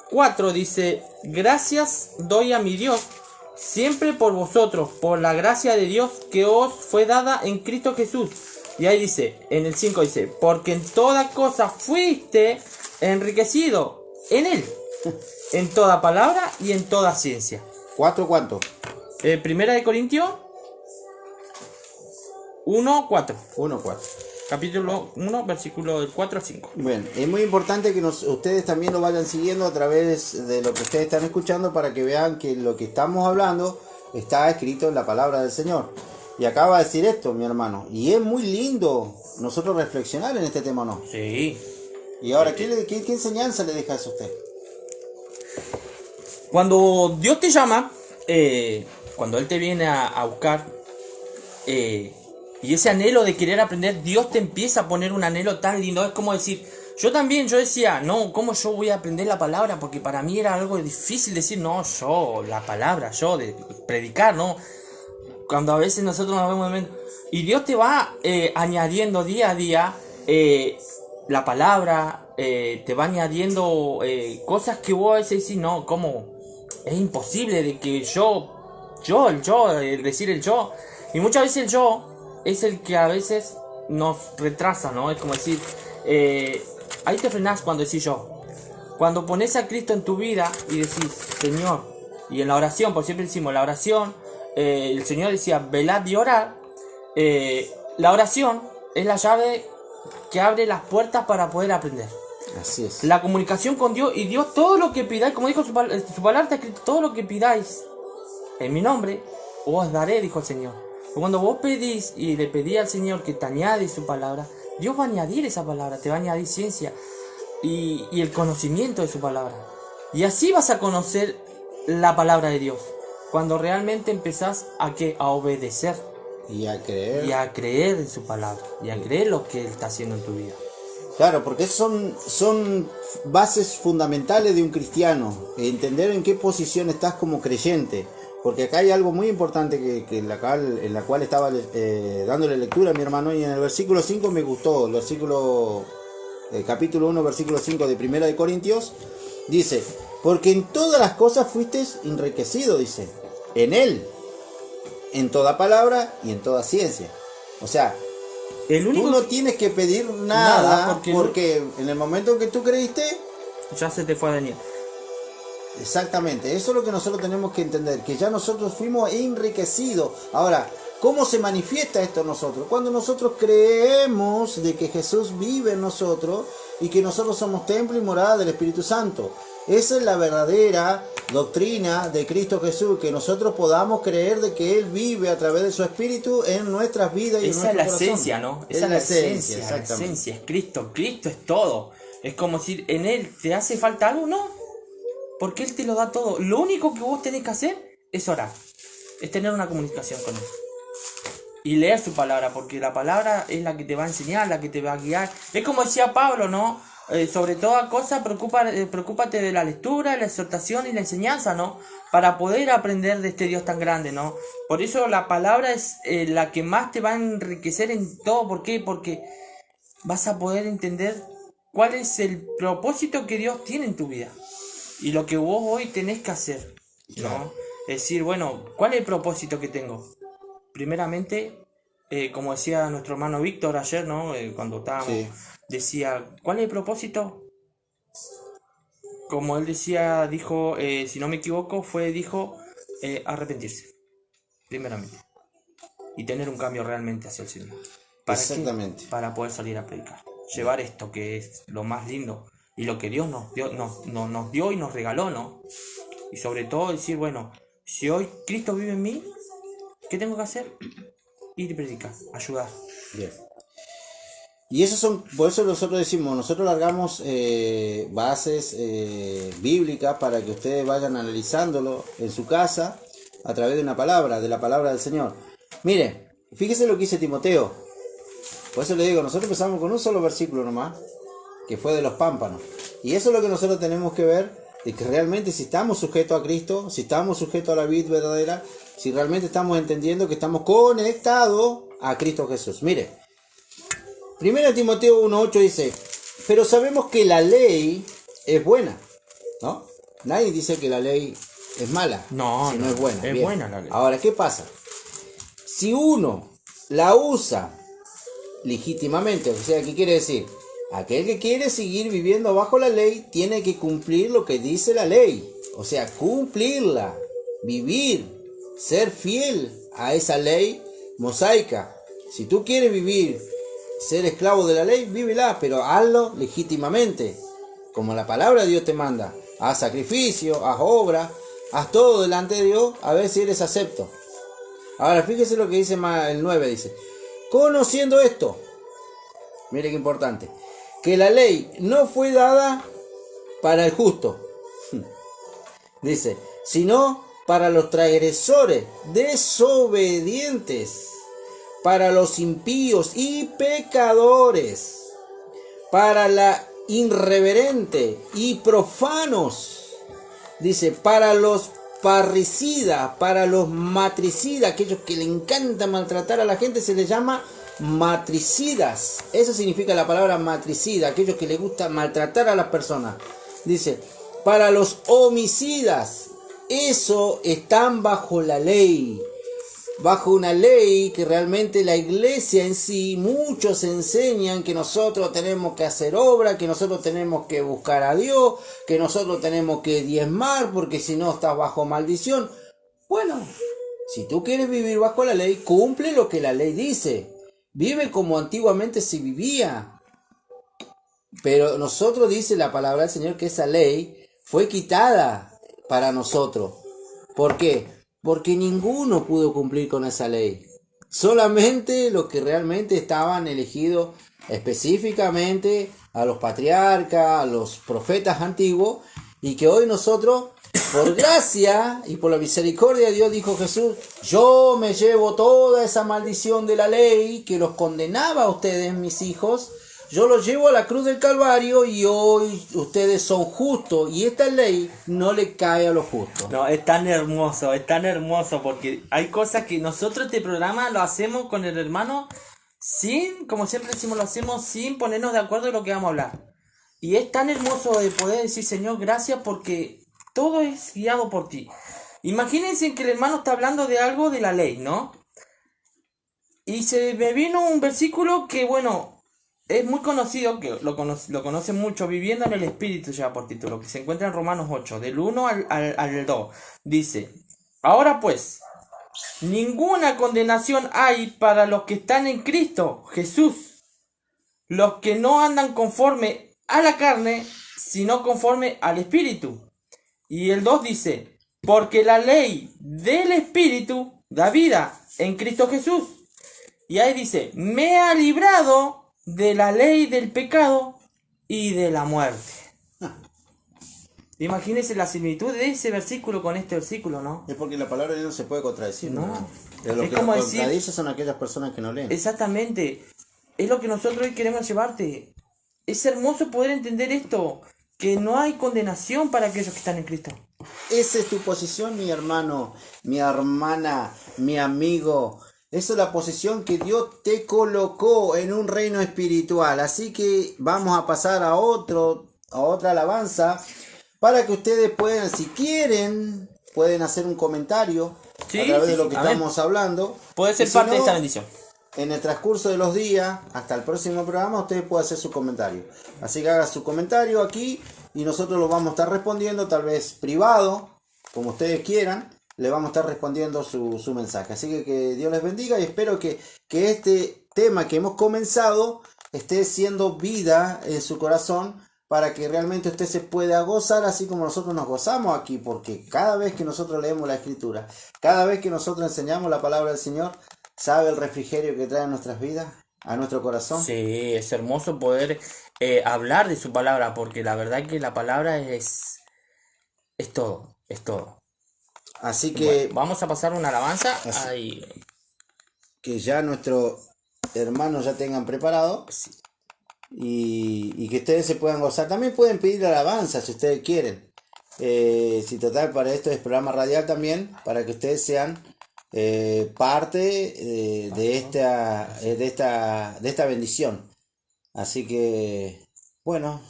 4 dice: gracias doy a mi Dios siempre por vosotros, por la gracia de Dios que os fue dada en Cristo Jesús. Y ahí dice, en el 5 dice: porque en toda cosa fuiste enriquecido en Él, en toda palabra y en toda ciencia. ¿4 cuánto? 1 Corintios 1:4. 1:4. Capítulo 1, versículo del 4 al 5. Bueno, es muy importante que ustedes también lo vayan siguiendo a través de lo que ustedes están escuchando, para que vean que lo que estamos hablando está escrito en la palabra del Señor. Y acaba de decir esto, mi hermano, y es muy lindo nosotros reflexionar en este tema, ¿no? Sí. Y ahora, ¿qué enseñanza le deja eso a usted? Cuando Dios te llama, cuando Él te viene a buscar, y ese anhelo de querer aprender, Dios te empieza a poner un anhelo tan lindo. Es como decir, yo decía, no, ¿cómo yo voy a aprender la palabra? Porque para mí era algo difícil decir, no, yo, la palabra, yo, de predicar, no. cuando a veces nosotros nos vemos y Dios te va añadiendo día a día la palabra, te va añadiendo cosas que vos a veces decís, no, ¿cómo? Es imposible de que el decir el yo. Y muchas veces el yo es el que a veces nos retrasa, ¿no? Es como decir, ahí te frenás cuando decís yo. Cuando pones a Cristo en tu vida y decís, Señor, y en la oración, por siempre decimos, la oración, el Señor decía, velad y orad. La oración es la llave que abre las puertas para poder aprender. Así es. La comunicación con Dios, y Dios, todo lo que pidáis, como dijo su palabra, está escrito, todo lo que pidáis en mi nombre, os daré, dijo el Señor. Cuando vos pedís y le pedís al Señor que te añade su palabra, Dios va a añadir esa palabra, te va a añadir ciencia y el conocimiento de su palabra. Y así vas a conocer la palabra de Dios, cuando realmente empezás a obedecer Y a creer. y a creer en su palabra, y a creer lo que Él está haciendo en tu vida. Claro, porque son bases fundamentales de un cristiano, entender en qué posición estás como creyente. Porque acá hay algo muy importante que en la cual estaba dándole lectura a mi hermano, y en el versículo 5 me gustó, capítulo 1, versículo 5 de 1 de Corintios, dice, porque en todas las cosas fuisteis enriquecido, dice, en Él, en toda palabra y en toda ciencia. O sea, El único tú no tienes que pedir nada, porque porque en el momento en que tú creíste, ya se te fue a venir. exactamente, eso es lo que nosotros tenemos que entender, que ya nosotros fuimos enriquecidos. Ahora, ¿cómo se manifiesta esto en nosotros? Cuando nosotros creemos de que Jesús vive en nosotros y que nosotros somos templo y morada del Espíritu Santo. Esa es la verdadera doctrina de Cristo Jesús, que nosotros podamos creer de que Él vive a través de su Espíritu en nuestras vidas y en Esa nuestro es la corazón. esencia, ¿no? Es Esa es la esencia, exactamente. es Cristo. Cristo es todo. Es como decir, en Él te hace falta algo, ¿no? Porque Él te lo da todo. Lo único que vos tenés que hacer es orar. Es tener una comunicación con Él. Y leer su palabra, porque la palabra es la que te va a enseñar, la que te va a guiar. Es como decía Pablo, ¿no? Sobre toda cosa, preocúpate de la lectura, la exhortación y la enseñanza, ¿no? Para poder aprender de este Dios tan grande, ¿no? Por eso la palabra es la que más te va a enriquecer en todo. ¿Por qué? Porque vas a poder entender cuál es el propósito que Dios tiene en tu vida. Y lo que vos hoy tenés que hacer, ¿no? Claro. Es decir, bueno, ¿cuál es el propósito que tengo? Primeramente, como decía nuestro hermano Víctor ayer, ¿no? Cuando estábamos, Sí. decía, ¿cuál es el propósito? Como él decía, dijo, si no me equivoco, dijo, arrepentirse, primeramente. Y tener un cambio realmente hacia el Señor. ¿Para qué? Exactamente. Para poder salir a predicar. Llevar esto que es lo más lindo y lo que Dios nos dio y nos regaló, ¿no? Y sobre todo decir, bueno, si hoy Cristo vive en mí, ¿qué tengo que hacer? Ir y predicar, ayudar. Bien. Y por eso nosotros decimos, nosotros largamos bases bíblicas para que ustedes vayan analizándolo en su casa a través de una palabra, de la palabra del Señor. Mire, fíjese lo que dice Timoteo. Por eso le digo, nosotros empezamos con un solo versículo nomás, que fue de los pámpanos. Y eso es lo que nosotros tenemos que ver, de que realmente si estamos sujetos a Cristo, si estamos sujetos a la vid verdadera, si realmente estamos entendiendo que estamos conectados a Cristo Jesús. Mire, 1 Timoteo 1:8 dice, pero sabemos que la ley es buena, ¿no? Nadie dice que la ley es mala, No, si no, es buena. es Bien. buena la ley. Ahora, ¿qué pasa? Si uno la usa legítimamente, o sea, ¿qué quiere decir? Aquel que quiere seguir viviendo bajo la ley tiene que cumplir lo que dice la ley, o sea, cumplirla, vivir, ser fiel a esa ley mosaica. Si tú quieres vivir, ser esclavo de la ley, vívela, pero hazlo legítimamente, como la palabra de Dios te manda. Haz sacrificio, haz obra, haz todo delante de Dios, a ver si eres acepto. Ahora, fíjese lo que dice el 9, dice, conociendo esto, mire qué importante, que la ley no fue dada para el justo, dice, sino para los transgresores, desobedientes, para los impíos y pecadores, para la irreverente y profanos, dice, para los parricidas, para los matricidas, aquellos que le encanta maltratar a la gente, se les llama matricidas. Eso significa la palabra matricida, aquellos que les gusta maltratar a las personas. Dice, para los homicidas, eso están bajo la ley. Bajo una ley que realmente la iglesia en sí, muchos enseñan que nosotros tenemos que hacer obra, que nosotros tenemos que buscar a Dios, que nosotros tenemos que diezmar, porque si no estás bajo maldición. Bueno, si tú quieres vivir bajo la ley, cumple lo que la ley dice. Vive como antiguamente se vivía. Pero nosotros, dice la palabra del Señor, que esa ley fue quitada para nosotros. ¿Por qué? Porque ninguno pudo cumplir con esa ley. Solamente los que realmente estaban elegidos específicamente, a los patriarcas, a los profetas antiguos, y que hoy nosotros, por gracia y por la misericordia de Dios, dijo Jesús, yo me llevo toda esa maldición de la ley que los condenaba a ustedes, mis hijos. Yo los llevo a la cruz del Calvario y hoy ustedes son justos y esta ley no le cae a los justos. No, es tan hermoso porque hay cosas que nosotros este programa lo hacemos con el hermano sin, como siempre decimos, lo hacemos sin ponernos de acuerdo en lo que vamos a hablar. Y es tan hermoso de poder decir, Señor, gracias porque todo es guiado por ti. Imagínense que el hermano está hablando de algo de la ley, ¿no? Y se me vino un versículo que, bueno, es muy conocido, que lo conocen mucho, viviendo en el Espíritu, ya por título, que se encuentra en Romanos 8, del 1 al 2. Dice, ahora pues, ninguna condenación hay para los que están en Cristo Jesús, los que no andan conforme a la carne, sino conforme al Espíritu. Y el 2 dice, porque la ley del Espíritu da vida en Cristo Jesús. Y ahí dice, me ha librado de la ley del pecado y de la muerte. Imagínense la similitud de ese versículo con este versículo, ¿no? Es porque la palabra de Dios no se puede contradecir. No. Los Es que como lo decir, contradicen son aquellas personas que no leen. exactamente, es lo que nosotros hoy queremos llevarte. Es hermoso poder entender esto, que no hay condenación para aquellos que están en Cristo. Esa es tu posición, mi hermano, mi hermana, mi amigo. Esa es la posición que Dios te colocó en un reino espiritual. Así que vamos a pasar a otra alabanza para que ustedes puedan, si quieren, pueden hacer un comentario Sí, a través sí, de lo sí. que A ver. estamos hablando. Puede ser Y si parte de no, esta bendición. en el transcurso de los días, hasta el próximo programa, ustedes pueden hacer su comentario. Así que haga su comentario aquí y nosotros lo vamos a estar respondiendo, tal vez privado, como ustedes quieran, le vamos a estar respondiendo su mensaje. Así que Dios les bendiga y espero que este tema que hemos comenzado esté siendo vida en su corazón para que realmente usted se pueda gozar así como nosotros nos gozamos aquí, porque cada vez que nosotros leemos la Escritura, cada vez que nosotros enseñamos la palabra del Señor, ¿sabe el refrigerio que trae a nuestras vidas, a nuestro corazón? Sí, es hermoso poder hablar de su palabra, porque la verdad que la palabra es todo, es todo. Así que, Bueno, vamos a pasar una alabanza. Así- Ahí. que ya nuestros hermanos ya tengan preparado Sí. y que ustedes se puedan gozar. También pueden pedir alabanza si ustedes quieren. Si total, para esto es programa radial también, para que ustedes sean parte de esta bendición. Así que, bueno,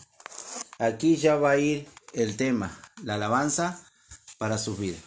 aquí ya va a ir el tema, la alabanza para sus vidas.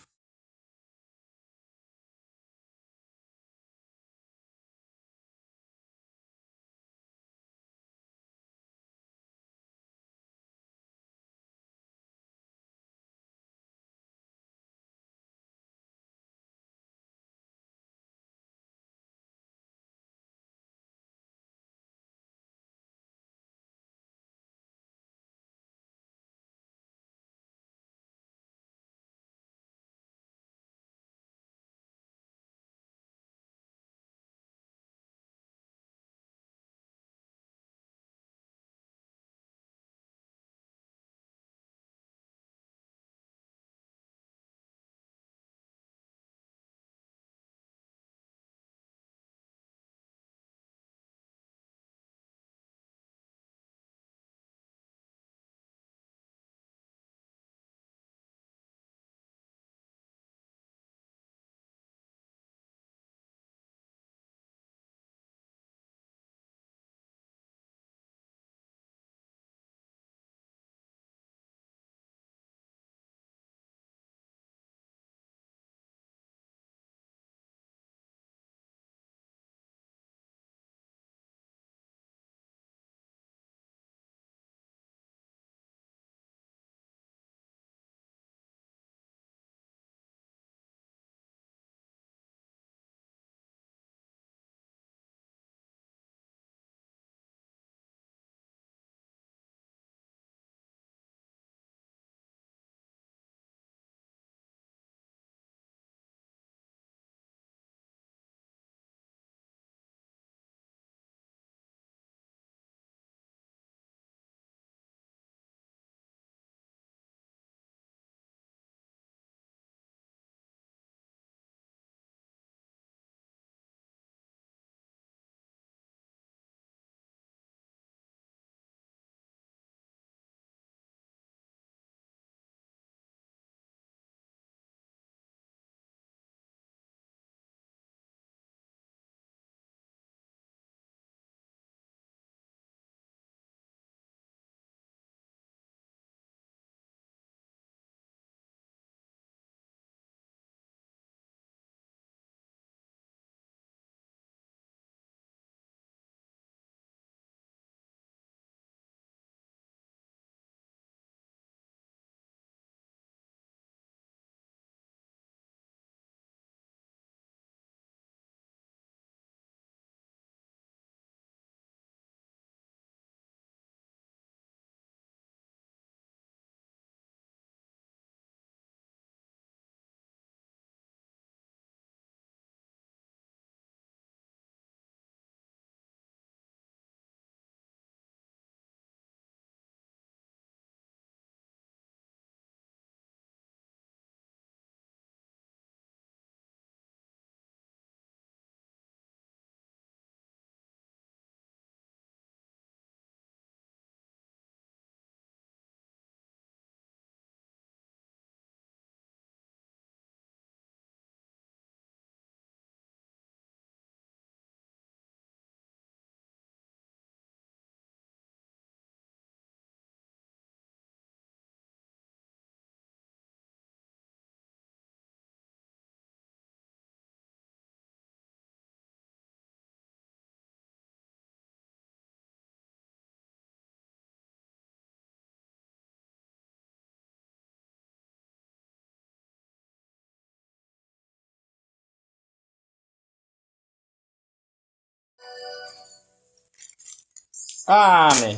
Amén.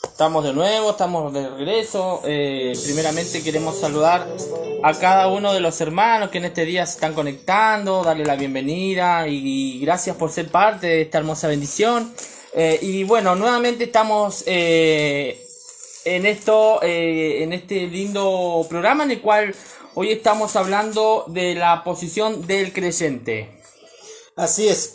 Estamos de nuevo, estamos de regreso. Primeramente queremos saludar a cada uno de los hermanos que en este día se están conectando, darle la bienvenida y gracias por ser parte de esta hermosa bendición. Y bueno, nuevamente estamos en este lindo programa en el cual hoy estamos hablando de la posición del creyente. Así es.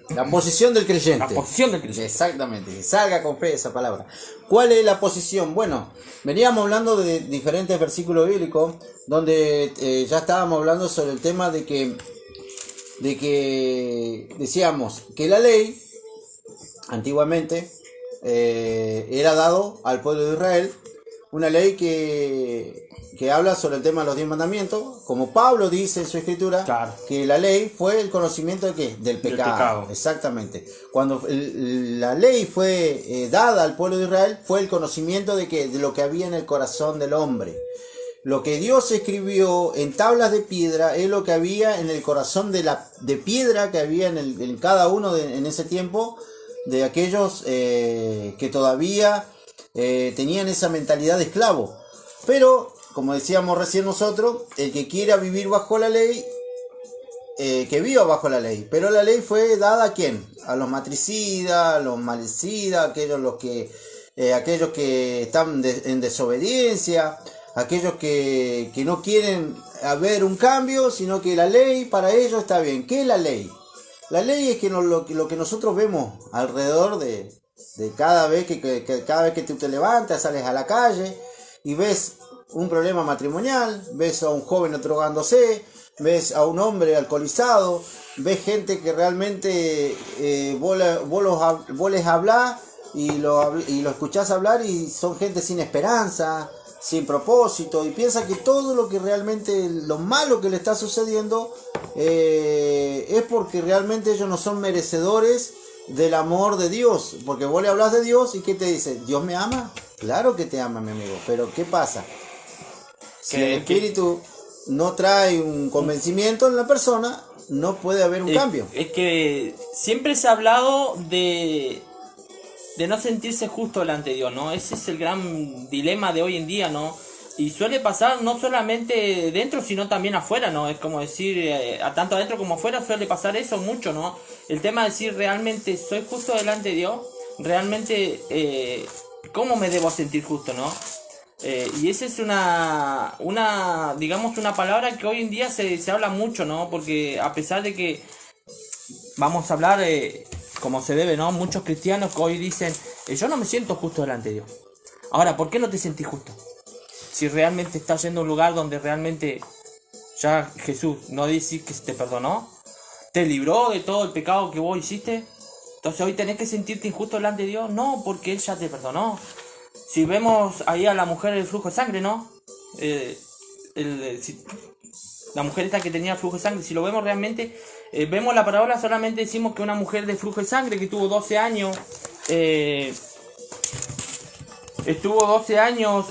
La posición del creyente. La posición del creyente. Exactamente. Que salga con fe esa palabra. ¿Cuál es la posición? Bueno, veníamos hablando de diferentes versículos bíblicos donde ya estábamos hablando sobre el tema de que decíamos que la ley antiguamente era dado al pueblo de Israel, una ley que habla sobre el tema de los 10 mandamientos, como Pablo dice en su escritura, claro, que la ley fue el conocimiento de ¿qué? Del pecado. Exactamente. Cuando la ley fue dada al pueblo de Israel, fue el conocimiento de lo que había en el corazón del hombre. Lo que Dios escribió en tablas de piedra es lo que había en el corazón de piedra que había en cada uno en ese tiempo, de aquellos que todavía tenían esa mentalidad de esclavo. Pero como decíamos recién nosotros, el que quiera vivir bajo la ley, que viva bajo la ley. Pero la ley fue dada ¿a quién? A los matricidas, a los malicidas, aquellos que están en desobediencia, aquellos que no quieren haber un cambio, sino que la ley para ellos está bien. ¿Qué es la ley? La ley es que lo que nosotros vemos alrededor de cada vez que tú te levantas, sales a la calle y ves un problema matrimonial, ves a un joven drogándose, ves a un hombre alcoholizado, ves gente que realmente vos les hablás y lo escuchás hablar y son gente sin esperanza, sin propósito, y piensa que todo lo que realmente, lo malo que le está sucediendo es porque realmente ellos no son merecedores del amor de Dios, porque vos le hablas de Dios y ¿qué te dice? ¿Dios me ama? Claro que te ama, mi amigo, pero ¿qué pasa? Si el espíritu no trae un convencimiento en la persona, no puede haber un cambio. Es que siempre se ha hablado de no sentirse justo delante de Dios, ¿no? Ese es el gran dilema de hoy en día, ¿no? Y suele pasar no solamente dentro, sino también afuera, ¿no? Es como decir, tanto adentro como afuera suele pasar eso mucho, ¿no? El tema de decir, ¿realmente soy justo delante de Dios? ¿Realmente cómo me debo sentir justo, no? Y esa es digamos, una palabra que hoy en día se habla mucho, ¿no? Porque a pesar de que vamos a hablar como se debe, ¿no? Muchos cristianos que hoy dicen, yo no me siento justo delante de Dios. Ahora, ¿por qué no te sentís justo? Si realmente estás yendo a un lugar donde realmente ya Jesús no dice que te perdonó, te libró de todo el pecado que vos hiciste, entonces hoy tenés que sentirte injusto delante de Dios. No, porque Él ya te perdonó. Si vemos ahí a la mujer del flujo de sangre, ¿no? La mujer esta que tenía flujo de sangre, si lo vemos realmente, vemos la parábola, solamente decimos que una mujer de flujo de sangre que tuvo 12 años, estuvo 12 años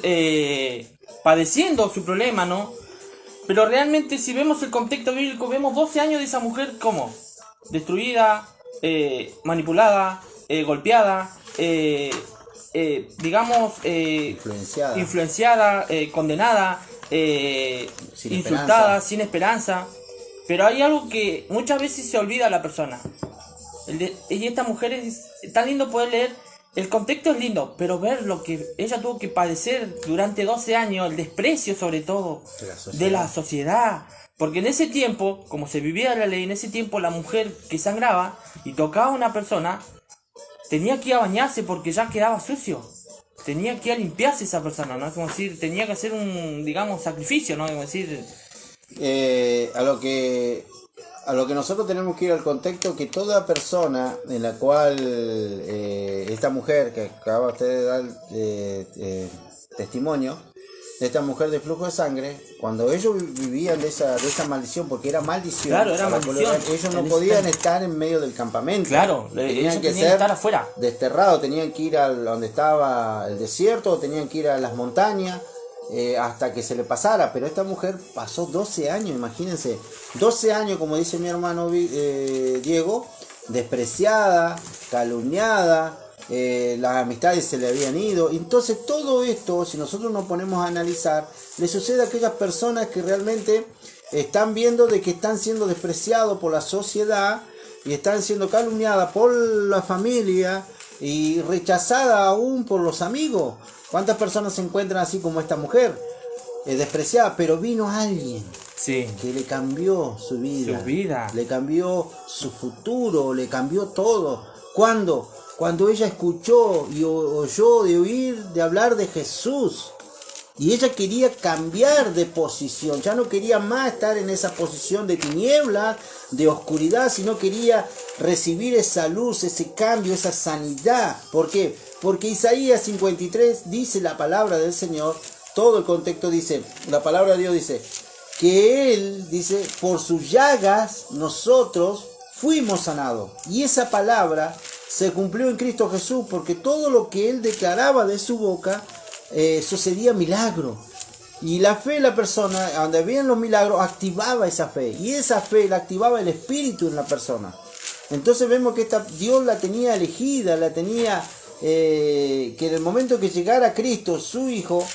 padeciendo su problema, ¿no? Pero realmente si vemos el contexto bíblico, vemos 12 años de esa mujer como destruida, manipulada, golpeada, influenciada, condenada, insultada, sin esperanza. Pero hay algo que muchas veces se olvida a la persona. Y esta mujer es tan lindo poder leer. El contexto es lindo, pero ver lo que ella tuvo que padecer durante 12 años, el desprecio sobre todo de la sociedad. Porque en ese tiempo, como se vivía la ley, en ese tiempo la mujer que sangraba y tocaba a una persona tenía que ir a bañarse porque ya quedaba sucio. Tenía que ir a limpiarse esa persona, ¿no? Es como decir, tenía que hacer un, digamos, sacrificio, ¿no? Es como decir... A lo que nosotros tenemos que ir al contexto, que toda persona en la cual esta mujer que acaba usted de dar testimonio, de esta mujer de flujo de sangre, cuando ellos vivían de esa maldición, porque era maldición, claro, era maldición, ellos no podían estar en medio del campamento, claro, tenían que estar afuera, desterrados, tenían que ir a donde estaba el desierto, tenían que ir a las montañas, hasta que se le pasara. Pero esta mujer pasó 12 años, imagínense, 12 años, como dice mi hermano Diego, despreciada, calumniada, las amistades se le habían ido. Entonces todo esto, si nosotros nos ponemos a analizar, le sucede a aquellas personas que realmente están viendo de que están siendo despreciados por la sociedad y están siendo calumniadas por la familia y rechazadas aún por los amigos. ¿Cuántas personas se encuentran así como esta mujer? Despreciada, pero vino alguien Sí. que le cambió su vida, Su vida. le cambió su futuro, le cambió todo. ¿Cuándo? Cuando ella escuchó y oyó de hablar de Jesús. Y ella quería cambiar de posición, ya no quería más estar en esa posición de tinieblas, de oscuridad, sino quería recibir esa luz, ese cambio, esa sanidad. ¿Por qué? Porque Isaías 53 dice la palabra del Señor, todo el contexto dice, la palabra de Dios dice, que Él, dice, por sus llagas nosotros fuimos sanados. Y esa palabra se cumplió en Cristo Jesús, porque todo lo que Él declaraba de su boca, sucedía milagro. Y la fe de la persona, donde veían los milagros, activaba esa fe. Y esa fe la activaba el Espíritu en la persona. Entonces vemos que Dios la tenía elegida, la tenía, que en el momento que llegara Cristo, su Hijo,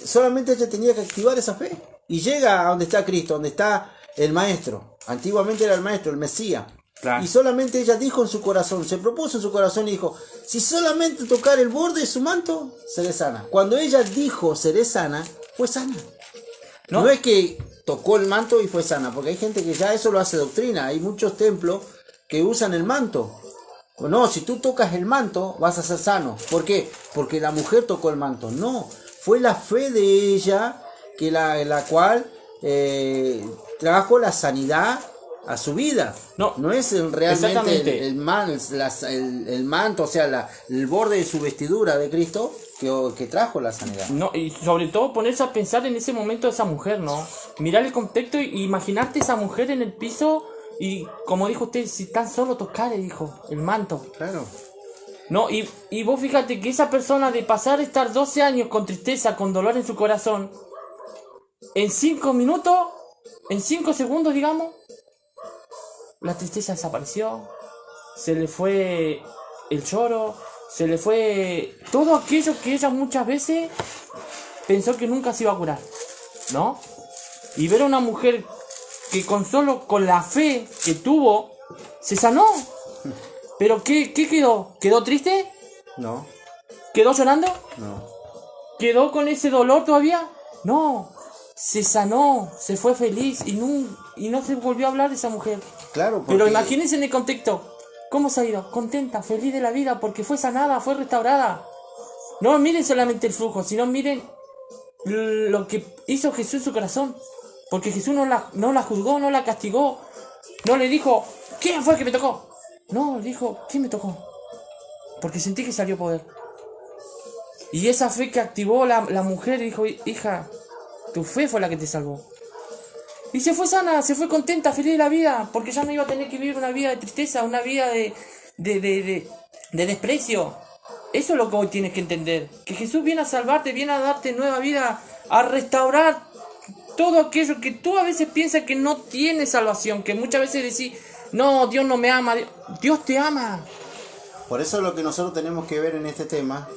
solamente ella tenía que activar esa fe. Y llega a donde está Cristo, donde está el Maestro. Antiguamente era el Maestro, el Mesías. Claro. Y solamente ella dijo en su corazón, se propuso en su corazón y dijo, si solamente tocar el borde de su manto, seré sana. Cuando ella dijo seré sana, fue sana. No es que tocó el manto y fue sana, porque hay gente que ya eso lo hace doctrina. Hay muchos templos que usan el manto. No, si tú tocas el manto, vas a ser sano. ¿Por qué? Porque la mujer tocó el manto. No, fue la fe de ella que la cual trajo la sanidad a su vida. No es realmente el manto, o sea, el borde de su vestidura de Cristo que trajo la sanidad. No, y sobre todo ponerse a pensar en ese momento de esa mujer, ¿no? Mirar el contexto y imaginarte esa mujer en el piso y, como dijo usted, si tan solo tocar, dijo, el manto. Claro. No, y vos fíjate que esa persona de pasar a estar 12 años con tristeza, con dolor en su corazón, en 5 minutos, en 5 segundos, digamos, la tristeza desapareció, se le fue el lloro, se le fue todo aquello que ella muchas veces pensó que nunca se iba a curar, ¿no? Y ver a una mujer que con la fe que tuvo, se sanó. Pero ¿qué quedó? ¿Quedó triste? No. ¿Quedó llorando? No. ¿Quedó con ese dolor todavía? No. Se sanó, se fue feliz y no se volvió a hablar de esa mujer. Claro, porque... Pero imagínense en el contexto. ¿Cómo se ha ido? Contenta, feliz de la vida porque fue sanada, fue restaurada. No miren solamente el flujo, sino miren lo que hizo Jesús en su corazón. Porque Jesús no la juzgó, no la castigó. No le dijo, ¿quién fue el que me tocó? No, dijo, ¿quién me tocó? Porque sentí que salió poder. Y esa fe que activó la mujer dijo, hija, tu fe fue la que te salvó. Y se fue sana, se fue contenta, feliz de la vida, porque ya no iba a tener que vivir una vida de tristeza, una vida de desprecio. Eso es lo que hoy tienes que entender. Que Jesús viene a salvarte, viene a darte nueva vida, a restaurar todo aquello que tú a veces piensas que no tiene salvación, que muchas veces decís, no, Dios no me ama, Dios te ama. Por eso lo que nosotros tenemos que ver en este tema,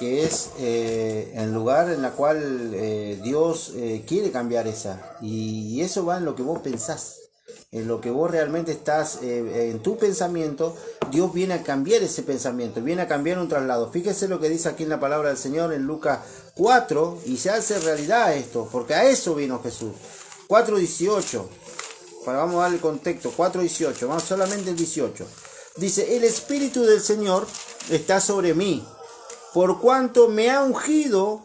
que es el lugar en la cual Dios quiere cambiar esa. Y eso va en lo que vos pensás, en lo que vos realmente estás, en tu pensamiento. Dios viene a cambiar ese pensamiento, viene a cambiar un traslado. Fíjese lo que dice aquí en la palabra del Señor en Lucas 4, y se hace realidad esto, porque a eso vino Jesús. 4:18, vamos a darle contexto, 4:18, vamos solamente el 18. Dice, el Espíritu del Señor está sobre mí, por cuanto me ha ungido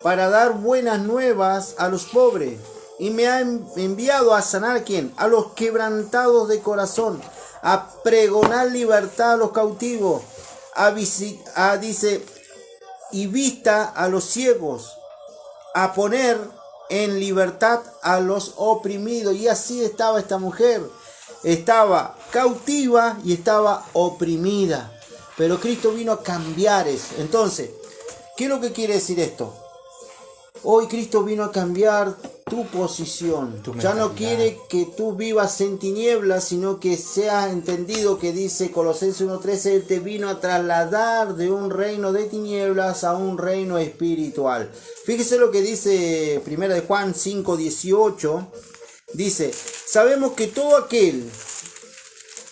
para dar buenas nuevas a los pobres, y me ha enviado a sanar, ¿quién? A los quebrantados de corazón, a pregonar libertad a los cautivos, dice, y vista a los ciegos, a poner en libertad a los oprimidos. Y así estaba esta mujer, estaba cautiva y estaba oprimida. Pero Cristo vino a cambiar eso. Entonces, ¿qué es lo que quiere decir esto? Hoy Cristo vino a cambiar tu posición. Tu Ya no mentalidad. quiere que tú vivas en tinieblas, sino que seas entendido que dice Colosenses 1:13, Él te vino a trasladar de un reino de tinieblas a un reino espiritual. Fíjese lo que dice 1 de Juan 5:18. Dice, sabemos que todo aquel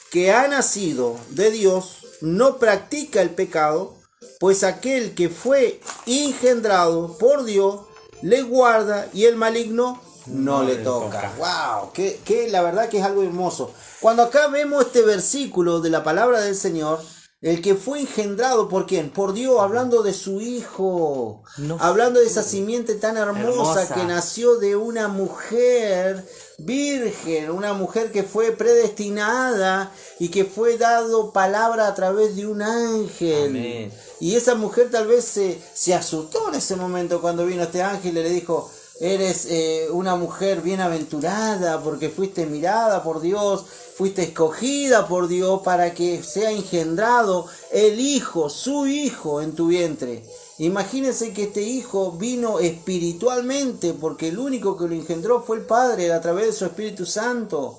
que ha nacido de Dios no practica el pecado, pues aquel que fue engendrado por Dios le guarda y el maligno no le toca. ¡Wow! Que la verdad que es algo hermoso. Cuando acá vemos este versículo de la palabra del Señor, el que fue engendrado, ¿por quién? Por Dios, hablando de su Hijo, No hablando de esa simiente tan hermosa que nació de una mujer virgen, una mujer que fue predestinada y que fue dado palabra a través de un ángel. Amén. Y esa mujer tal vez se asustó en ese momento cuando vino este ángel y le dijo, eres una mujer bienaventurada porque fuiste mirada por Dios, fuiste escogida por Dios para que sea engendrado el Hijo, su Hijo en tu vientre. Imagínense que este Hijo vino espiritualmente porque el único que lo engendró fue el Padre a través de su Espíritu Santo.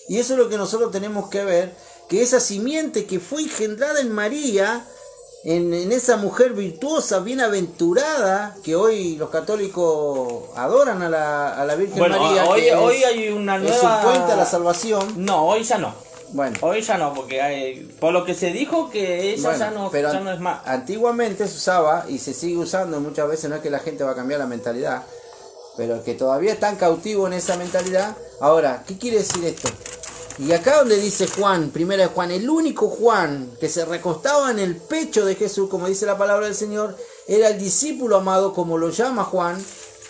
Y eso es lo que nosotros tenemos que ver, que esa simiente que fue engendrada en María, en esa mujer virtuosa, bienaventurada, que hoy los católicos adoran a la Virgen María, hoy, que hoy hay una es nueva... un puente a la salvación. No, hoy ya no. Bueno, Hoy ya no, porque por lo que se dijo que ella bueno, ya no es más. antiguamente se usaba y se sigue usando, muchas veces no es que la gente va a cambiar la mentalidad, pero que todavía están cautivos en esa mentalidad. Ahora, ¿qué quiere decir esto? Y acá donde dice Juan, primera de Juan, el único Juan que se recostaba en el pecho de Jesús, como dice la palabra del Señor, era el discípulo amado, como lo llama Juan,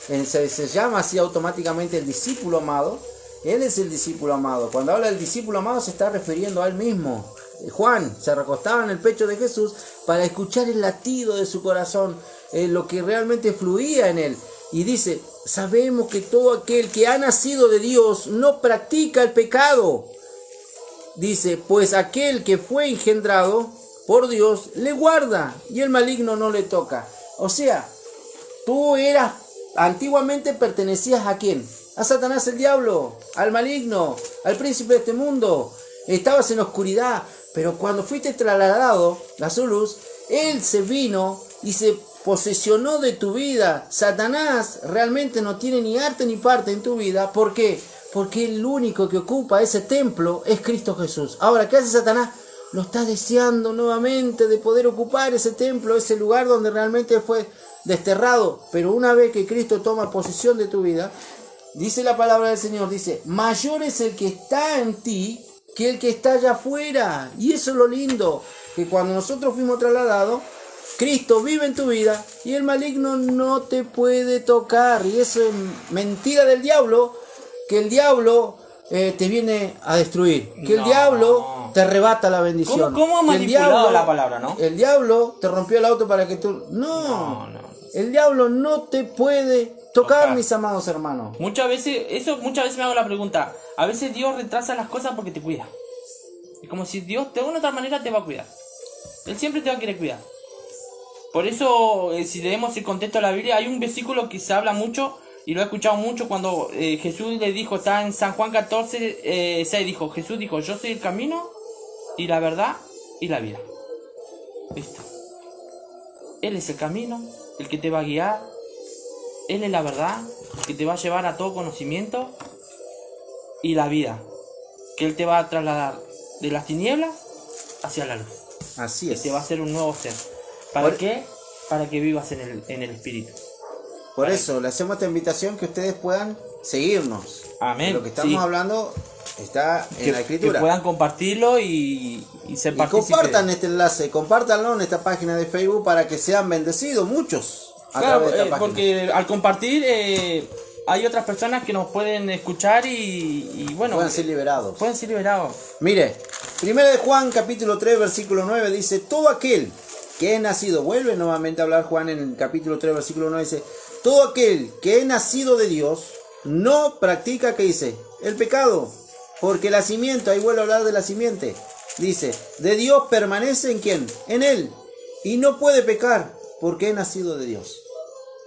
se llama así automáticamente el discípulo amado. Él es el discípulo amado. Cuando habla del discípulo amado se está refiriendo a él mismo. Juan se recostaba en el pecho de Jesús para escuchar el latido de su corazón, lo que realmente fluía en él. Y dice, sabemos que todo aquel que ha nacido de Dios no practica el pecado. Dice, pues aquel que fue engendrado por Dios le guarda y el maligno no le toca. O sea, tú antiguamente pertenecías ¿a quién? A Satanás, el diablo, al maligno, al príncipe de este mundo. Estabas en oscuridad, pero cuando fuiste trasladado a su luz, él se vino y se posesionó de tu vida. Satanás realmente no tiene ni arte ni parte en tu vida. ¿Por qué? Porque el único que ocupa ese templo es Cristo Jesús. Ahora, ¿qué hace Satanás? Lo está deseando nuevamente de poder ocupar ese templo, ese lugar donde realmente fue desterrado. Pero una vez que Cristo toma posesión de tu vida, dice la palabra del Señor, dice, mayor es el que está en ti que el que está allá afuera. Y eso es lo lindo, que cuando nosotros fuimos trasladados, Cristo vive en tu vida y el maligno no te puede tocar. Y eso es mentira del diablo, que el diablo te viene a destruir, que el diablo te arrebata la bendición. ¿Cómo ha que el manipulado diablo, la palabra, no? El diablo te rompió el auto para que tú... No. El diablo no te puede tocar, mis amados hermanos. Muchas veces me hago la pregunta. A veces Dios retrasa las cosas porque te cuida. Es como si Dios de una u otra manera te va a cuidar. Él siempre te va a querer cuidar. Por eso, si leemos el contexto de la Biblia, hay un versículo que se habla mucho, y lo he escuchado mucho cuando Jesús le dijo, está en San Juan 14, 6, dijo, Jesús dijo, yo soy el camino, y la verdad, y la vida. ¿Viste? Él es el camino, el que te va a guiar. Él es la verdad, que te va a llevar a todo conocimiento, y la vida, que Él te va a trasladar de las tinieblas hacia la luz. Así es. Y te va a hacer un nuevo ser. ¿Para qué? Para que vivas en el Espíritu. Por eso, le hacemos esta invitación que ustedes puedan seguirnos. Amén. Lo que estamos hablando está en la Escritura. Que puedan compartirlo y ser Y partícipes. compartan este enlace, compártanlo en esta página de Facebook para que sean bendecidos muchos a través de esta página. Porque al compartir hay otras personas que nos pueden escuchar y bueno, pueden ser liberados. Pueden ser liberados. Mire, 1 de Juan capítulo 3 versículo 9 dice, todo aquel que es nacido, vuelve nuevamente a hablar Juan en el capítulo 3 versículo 9, dice, todo aquel que es nacido de Dios no practica, ¿qué dice? El pecado, porque la simiente, ahí vuelve a hablar de la simiente, dice, de Dios permanece ¿en quién? En él, y no puede pecar, porque es nacido de Dios.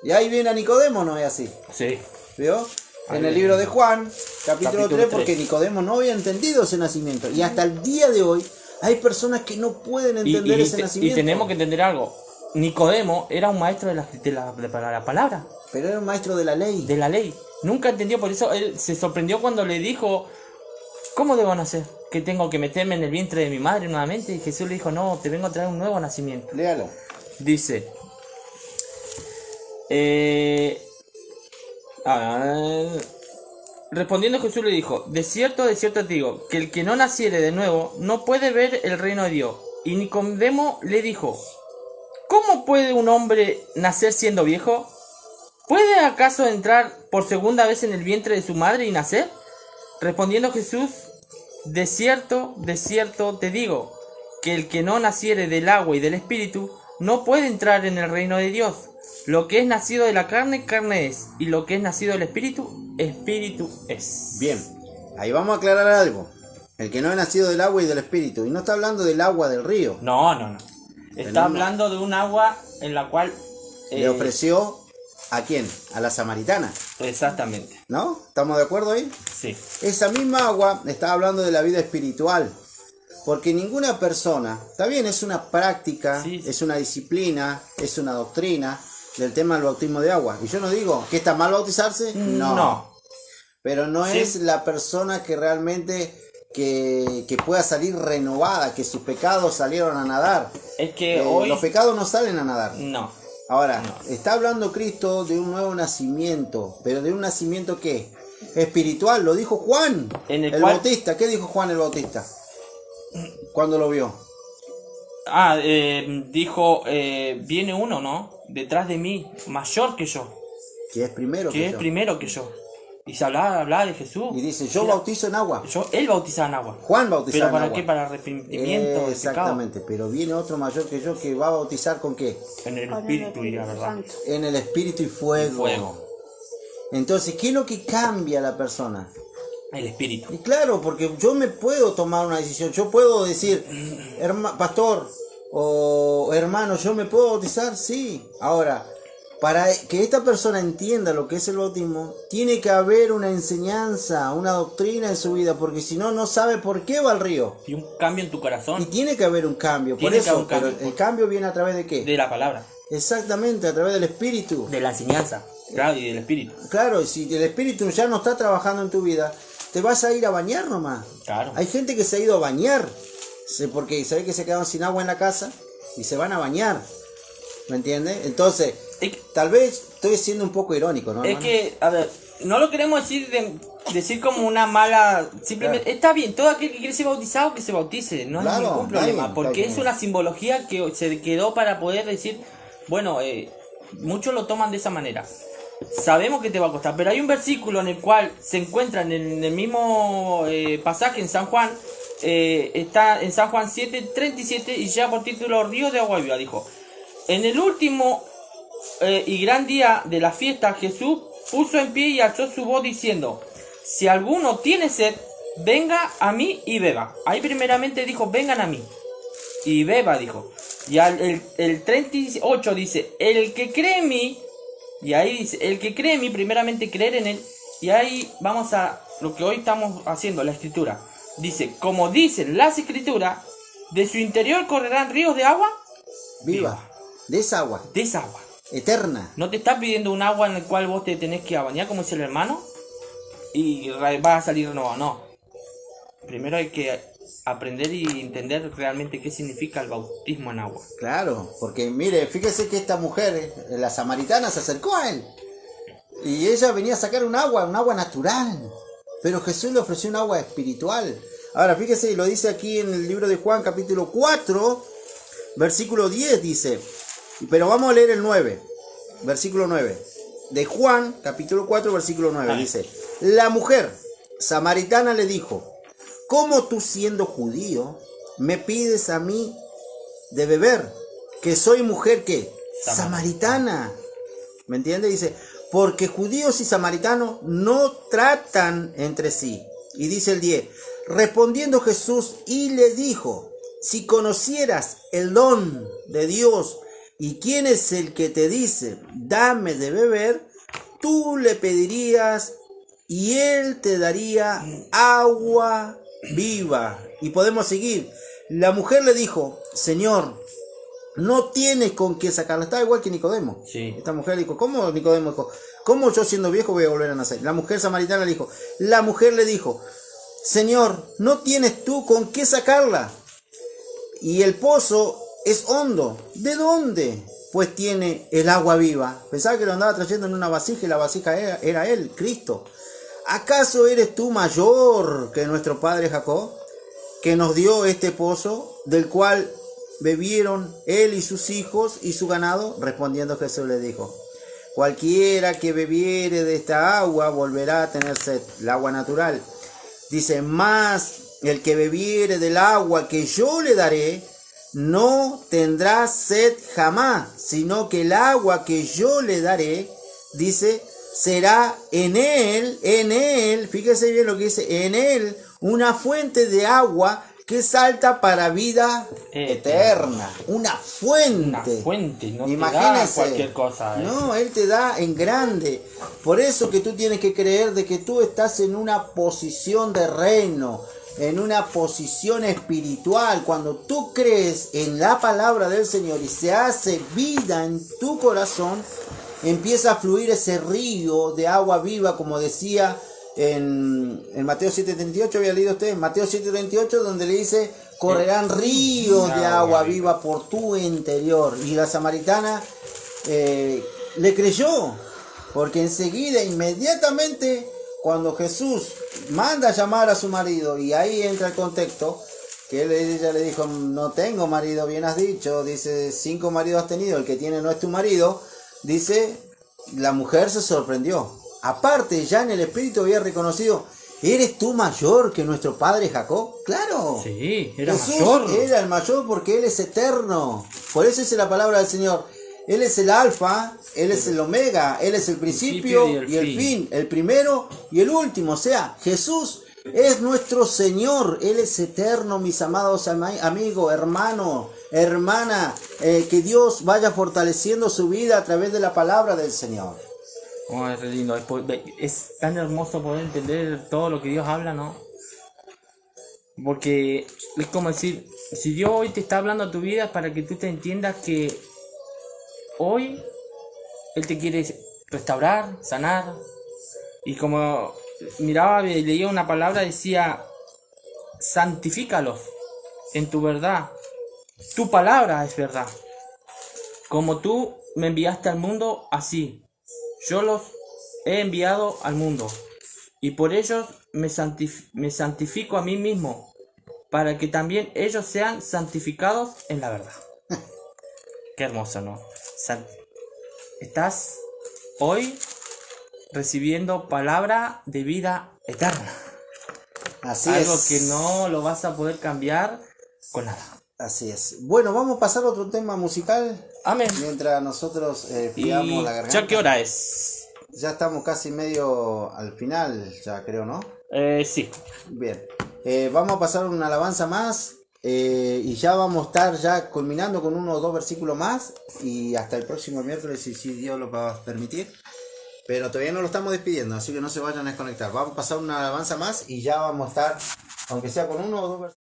Y ahí viene a Nicodemo, ¿no es así? Sí. ¿Vio? Ahí En el viene. libro de Juan, capítulo Capítulo 3, porque 3. Nicodemo no había entendido ese nacimiento. Y hasta el día de hoy hay personas que no pueden entender ese Y nacimiento. tenemos que entender algo. Nicodemo era un maestro de la palabra, Pero era un maestro de la ley. de la ley. Nunca entendió, por eso él se sorprendió cuando le dijo, ¿cómo debo nacer? ¿Que tengo que meterme en el vientre de mi madre nuevamente? Y Jesús le dijo, no, te vengo a traer un nuevo nacimiento. Léalo. Dice, respondiendo Jesús le dijo, de cierto te digo, que el que no naciere de nuevo no puede ver el reino de Dios. Y Nicodemo le dijo, ¿cómo puede un hombre nacer siendo viejo? ¿Puede acaso entrar por segunda vez en el vientre de su madre y nacer? Respondiendo Jesús, de cierto te digo, que el que no naciere del agua y del espíritu no puede entrar en el reino de Dios. Lo que es nacido de la carne, carne es, y lo que es nacido del espíritu, espíritu es. Bien, ahí vamos a aclarar algo. El que no es nacido del agua y del espíritu. Y no está hablando del agua del río. No. Está Tenemos- hablando de un agua en la cual... Le ofreció ¿a quién? A la samaritana. Exactamente, ¿No? ¿Estamos de acuerdo ahí? sí. Esa misma agua está hablando de la vida espiritual. Porque ninguna persona, está bien, es una práctica, Sí. es una disciplina, es una doctrina del tema del bautismo de agua. Y yo no digo que está mal bautizarse, no. Pero no Sí. es la persona que realmente que pueda salir renovada, que sus pecados salieron a nadar. Es que hoy... Los pecados no salen a nadar. No. Ahora, No. está hablando Cristo de un nuevo nacimiento, pero de un nacimiento ¿qué? Espiritual, lo dijo Juan, En el el cual- Bautista. ¿Qué dijo Juan el Bautista? Cuando lo vio. Dijo, viene uno, ¿no? Detrás de mí, mayor que yo, Que es primero que que es yo. primero que yo. Y se hablaba de Jesús. Y dice, yo Era- bautizo en agua. Él bautizaba en agua. Juan bautizaba ¿Pero en para agua. qué? Para arrepentimiento del pecado. Exactamente, pero viene otro mayor que yo que va a bautizar ¿con qué? En el Con el espíritu y la Espíritu verdad. Santo. En el espíritu y fuego. Fuego. Entonces, ¿qué es lo que cambia a la persona? El espíritu. Y claro, porque yo me puedo tomar una decisión, yo puedo decir, pastor o hermano, ¿yo me puedo bautizar? Sí. Ahora, para que esta persona entienda lo que es el bautismo, tiene que haber una enseñanza, una doctrina en su vida, porque si no, no sabe por qué va al río. Y un cambio en tu Y corazón tiene que haber un cambio, por Tiene que haber eso, un cambio, pero el cambio viene a través de qué? de la palabra, Exactamente, a través del espíritu. de la enseñanza, claro, y del espíritu. Claro, y si el espíritu ya no está trabajando en tu vida, te vas a ir a bañar nomás. Claro. Hay gente que se ha ido a bañar, porque sabe que se quedaron sin agua en la casa y se van a bañar. ¿Me entiendes? Entonces, Es que- tal vez estoy siendo un poco irónico, ¿no? Es hermano? que, a ver, no lo queremos decir como una mala. Simplemente, está bien, todo aquel que quiere ser bautizado, que se bautice, no hay Claro, ningún está problema, bien, porque está es bien. una simbología que se quedó para poder decir, bueno, muchos lo toman de esa manera. Sabemos que te va a costar, pero hay un versículo en el cual se encuentra en el mismo pasaje en San Juan, está en San Juan 7:37 y lleva por título Río de agua viva. Dijo, en el último y gran día de la fiesta, Jesús puso en pie y alzó su voz diciendo, si alguno tiene sed, venga a mí y beba. Ahí primeramente dijo, vengan a mí y beba, dijo. Y el 38 dice, el que cree en mí, y ahí dice, el que cree en mí, primeramente creer en él, y ahí vamos a lo que hoy estamos haciendo, la escritura. Dice, como dicen las escrituras, de su interior correrán ríos de agua Viva, de esa agua, de esa agua. eterna. No te está pidiendo un agua en el cual vos te tenés que bañar, como dice el hermano, y vas a salir renovado. No. Primero hay que aprender y entender realmente qué significa el bautismo en agua. Claro, porque mire, fíjese que esta mujer, la samaritana, se acercó a él. Y ella venía a sacar un agua natural. Pero Jesús le ofreció un agua espiritual. Ahora, fíjese, lo dice aquí en el libro de Juan, capítulo 4, versículo 10, dice. Pero vamos a leer el 9, versículo 9. De Juan, capítulo 4, versículo 9, Ahí. dice. La mujer samaritana le dijo, ¿cómo tú siendo judío me pides a mí de beber? Que soy mujer, ¿qué? Samaritana. ¿Me entiende? Dice, porque judíos y samaritanos no tratan entre sí. Y dice el 10, respondiendo Jesús y le dijo, si conocieras el don de Dios ¿Y quién es el que te dice, dame de beber? Tú le pedirías y él te daría agua viva. Y podemos seguir. La mujer le dijo, Señor, no tienes con qué sacarla. Está igual que Nicodemo. Sí. Esta mujer dijo, ¿cómo Nicodemo dijo? ¿Cómo yo siendo viejo voy a volver a nacer? La mujer samaritana le dijo, la mujer le dijo, Señor, no tienes tú con qué sacarla. Y el pozo es hondo. ¿De dónde? Pues tiene el agua viva. Pensaba que lo andaba trayendo en una vasija y la vasija era él, Cristo. ¿Acaso eres tú mayor que nuestro padre Jacob, que nos dio este pozo, del cual bebieron él y sus hijos y su ganado? Respondiendo Jesús le dijo, cualquiera que bebiere de esta agua volverá a tener sed, el agua natural. Dice, más el que bebiere del agua que yo le daré, no tendrá sed jamás, sino que el agua que yo le daré, dice, será en él, fíjese bien lo que dice, en él, una fuente de agua que salta para vida eterna. Una fuente. Una fuente, no Imagínese, te da cualquier cosa. No, él te da en grande. Por eso que tú tienes que creer de que tú estás en una posición de reino, en una posición espiritual. Cuando tú crees en la palabra del Señor y se hace vida en tu corazón, empieza a fluir ese río de agua viva, como decía en Mateo 7:38, había leído usted, Mateo 7:38, donde le dice, correrán ríos de agua viva por tu interior. Y la samaritana le creyó, porque enseguida, inmediatamente, cuando Jesús manda a llamar a su marido, y ahí entra el contexto, que ella le dijo, no tengo marido, bien has dicho, dice, 5 maridos has tenido, el que tiene no es tu marido, dice, la mujer se sorprendió. Aparte, ya en el espíritu había reconocido, ¿eres tú mayor que nuestro padre Jacob? Claro. Sí, era Jesús mayor. era el mayor porque Él es eterno. Por eso dice la palabra del Señor. Él es el alfa, Él es el omega, Él es el principio y el fin, el primero y el último. O sea, Jesús es nuestro Señor. Él es eterno, mis amados amigos, hermanos, hermana. Que Dios vaya fortaleciendo su vida a través de la palabra del Señor. Oh, es re lindo. Es tan hermoso poder entender todo lo que Dios habla, ¿no? Porque es como decir, si Dios hoy te está hablando a tu vida es para que tú te entiendas que hoy Él te quiere restaurar, sanar. Y como miraba y leía una palabra, decía, santifícalos en tu verdad. Tu palabra es verdad. Como tú me enviaste al mundo, así yo los he enviado al mundo. Y por ellos me santifico a mí mismo, para que también ellos sean santificados en la verdad. Qué hermoso, ¿no? Estás hoy recibiendo palabra de vida eterna. Así Algo es. que no lo vas a poder cambiar con nada. Así es. Bueno, vamos a pasar a otro tema musical. Amén. Mientras nosotros ¿Y enfriamos la garganta. ya qué hora es? Ya estamos casi medio al final, ya creo, ¿no? Sí. Bien. Vamos a pasar una alabanza más. Y ya vamos a estar ya culminando con 1 o 2 versículos más. Y hasta el próximo miércoles, si Dios lo va a permitir. Pero todavía no lo estamos despidiendo, así que no se vayan a desconectar. Vamos a pasar una alabanza más y ya vamos a estar, aunque sea con 1 o 2 versículos.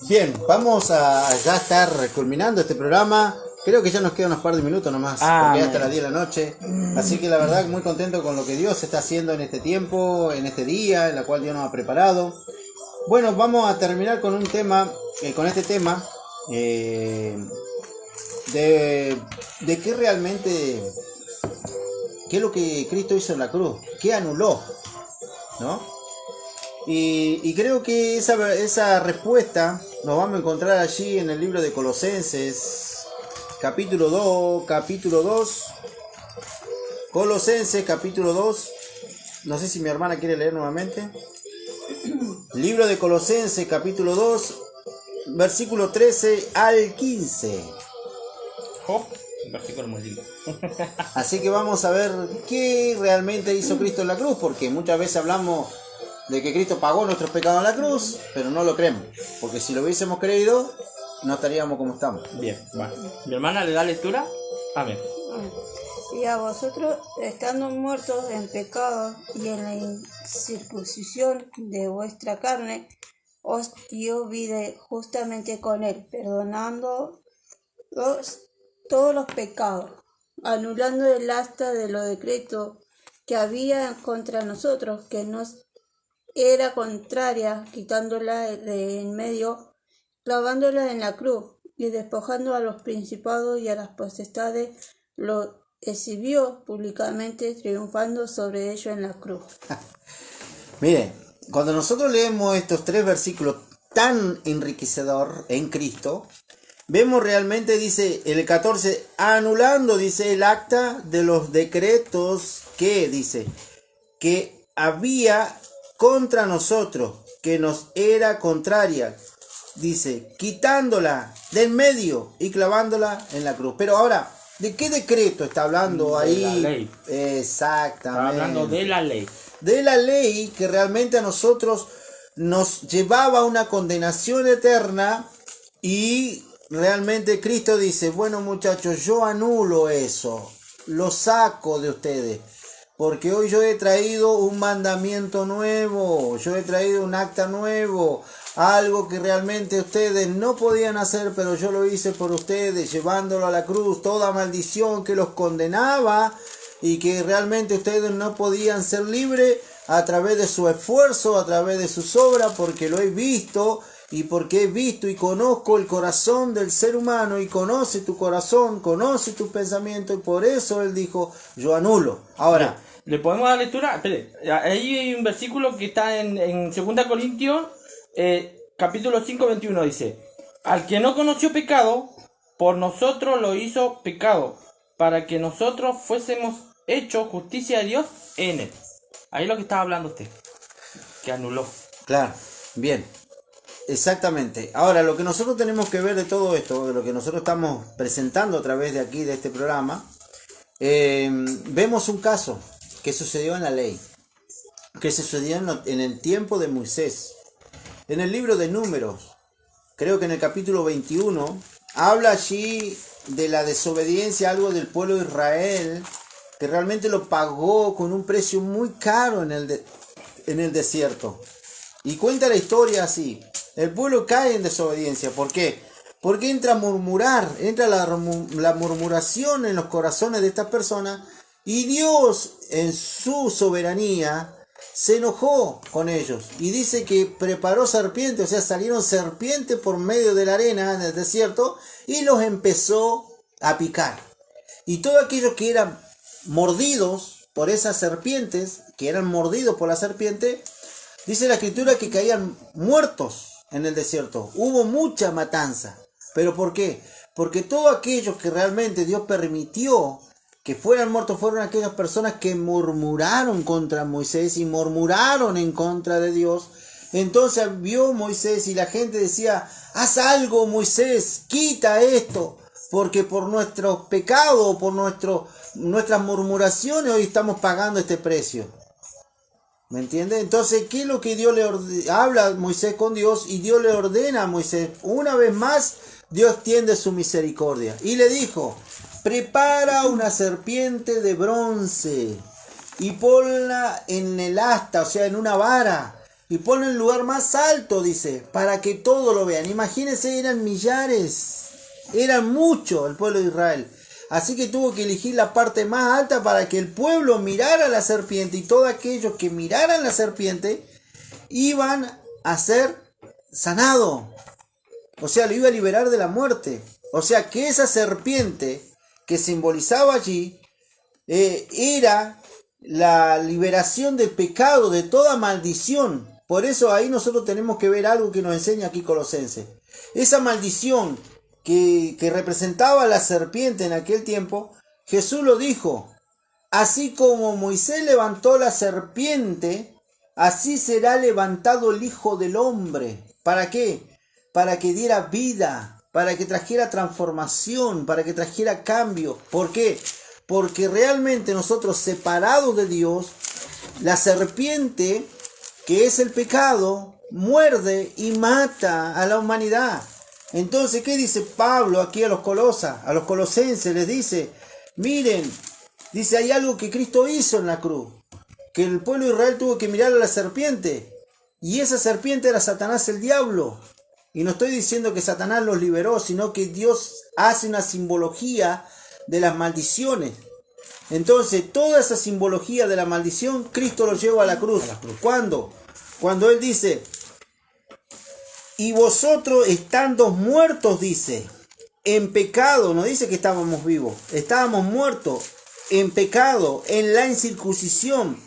Bien, vamos a ya estar culminando este programa. Creo que ya nos quedan unos par de minutos nomás, porque ya hasta las 10 de la noche. Así que la verdad muy contento con lo que Dios está haciendo en este tiempo, en este día, en la cual Dios nos ha preparado. Bueno, vamos a terminar con un tema, con este tema, de qué realmente, qué es lo que Cristo hizo en la cruz, qué anuló, ¿no? Y creo que esa respuesta nos vamos a encontrar allí en el libro de Colosenses, capítulo 2, Colosenses, capítulo 2, no sé si mi hermana quiere leer nuevamente. Libro de Colosenses, capítulo 2, versículo 13 al 15. Oh, un versículo muy lindo. Así que vamos a ver qué realmente hizo Cristo en la cruz, porque muchas veces hablamos de que Cristo pagó nuestros pecados en la cruz, pero no lo creemos, porque si lo hubiésemos creído, no estaríamos como estamos. Bien, va. ¿Mi hermana le da lectura? Amén. Y a vosotros, estando muertos en pecado y en la incircuncisión de vuestra carne, os dio vida justamente con él, perdonando todos los pecados, anulando el acta de los decretos que había contra nosotros, que nos era contraria, quitándola de en medio, clavándola en la cruz, y despojando a los principados y a las potestades, lo exhibió públicamente, triunfando sobre ellos en la cruz. Miren, cuando nosotros leemos estos 3 versículos tan enriquecedor en Cristo, vemos realmente, dice el 14, anulando, dice el acta de los decretos que, dice, que había contra nosotros, que nos era contraria, dice, quitándola de en medio y clavándola en la cruz. Pero ahora, ¿de qué decreto está hablando ahí? De la ley. Exactamente. Está hablando de la ley. De la ley que realmente a nosotros nos llevaba a una condenación eterna, y realmente Cristo dice, bueno muchachos, yo anulo eso, lo saco de ustedes, porque hoy yo he traído un mandamiento nuevo, yo he traído un acta nuevo, algo que realmente ustedes no podían hacer, pero yo lo hice por ustedes, llevándolo a la cruz, toda maldición que los condenaba y que realmente ustedes no podían ser libres a través de su esfuerzo, a través de sus obras, porque lo he visto y porque he visto y conozco el corazón del ser humano, y conoce tu corazón, conoce tus pensamientos, y por eso él dijo, yo anulo. Ahora, ¿le podemos dar lectura? Espere, ahí hay un versículo que está en 2 Corintios, capítulo 5, 21, dice, al que no conoció pecado, por nosotros lo hizo pecado, para que nosotros fuésemos hechos justicia de Dios en él. Ahí es lo que estaba hablando usted, que anuló. claro, bien. Exactamente. Ahora, lo que nosotros tenemos que ver de todo esto, de lo que nosotros estamos presentando a través de aquí, de este programa, vemos un caso que sucedió en la ley, que sucedió en el tiempo de Moisés. En el libro de Números, creo que en el capítulo 21, habla allí de la desobediencia, algo del pueblo de Israel, que realmente lo pagó con un precio muy caro en el desierto. Y cuenta la historia así. El pueblo cae en desobediencia. ¿Por qué? Porque entra a murmurar, entra la murmuración en los corazones de estas personas, y Dios en su soberanía se enojó con ellos y dice que preparó serpientes, o sea, salieron serpientes por medio de la arena en el desierto y los empezó a picar. Y todos aquellos que eran mordidos por esas serpientes, que eran mordidos por la serpiente, dice la escritura que caían muertos en el desierto. Hubo mucha matanza. ¿Pero por qué? Porque todos aquellos que realmente Dios permitió que fueran muertos fueron aquellas personas que murmuraron contra Moisés y murmuraron en contra de Dios. Entonces vio Moisés y la gente decía, haz algo Moisés, quita esto, porque por nuestros pecados, por nuestras murmuraciones hoy estamos pagando este precio. ¿Me entiende? Entonces, ¿qué es lo que Dios habla Moisés con Dios? Y Dios le ordena a Moisés, una vez más, Dios tiende su misericordia. Y le dijo, prepara una serpiente de bronce y ponla en el asta, o sea, en una vara. y ponlo en el lugar más alto, dice, para que todos lo vean. Imagínense, eran millares, eran muchos el pueblo de Israel. Así que tuvo que elegir la parte más alta para que el pueblo mirara a la serpiente, y todos aquellos que miraran la serpiente iban a ser sanados. O sea, lo iba a liberar de la muerte. O sea, que esa serpiente que simbolizaba allí era la liberación del pecado, de toda maldición. Por eso ahí nosotros tenemos que ver algo que nos enseña aquí Colosenses. Esa maldición que representaba la serpiente en aquel tiempo, Jesús lo dijo: así como Moisés levantó la serpiente, así será levantado el Hijo del Hombre. ¿Para qué? Para que diera vida, para que trajera transformación, para que trajera cambio. ¿Por qué? Porque realmente nosotros, separados de Dios, la serpiente, que es el pecado, muerde y mata a la humanidad. Entonces, ¿qué dice Pablo aquí a los colosenses? Les dice: miren, dice, hay algo que Cristo hizo en la cruz, que el pueblo de Israel tuvo que mirar a la serpiente, y esa serpiente era Satanás, el diablo. Y no estoy diciendo que Satanás los liberó, sino que Dios hace una simbología de las maldiciones. Entonces, toda esa simbología de la maldición, Cristo lo lleva a la cruz. ¿Cuándo? Cuando Él dice: y vosotros estando muertos, dice, en pecado, no dice que estábamos vivos, estábamos muertos en pecado, en la incircuncisión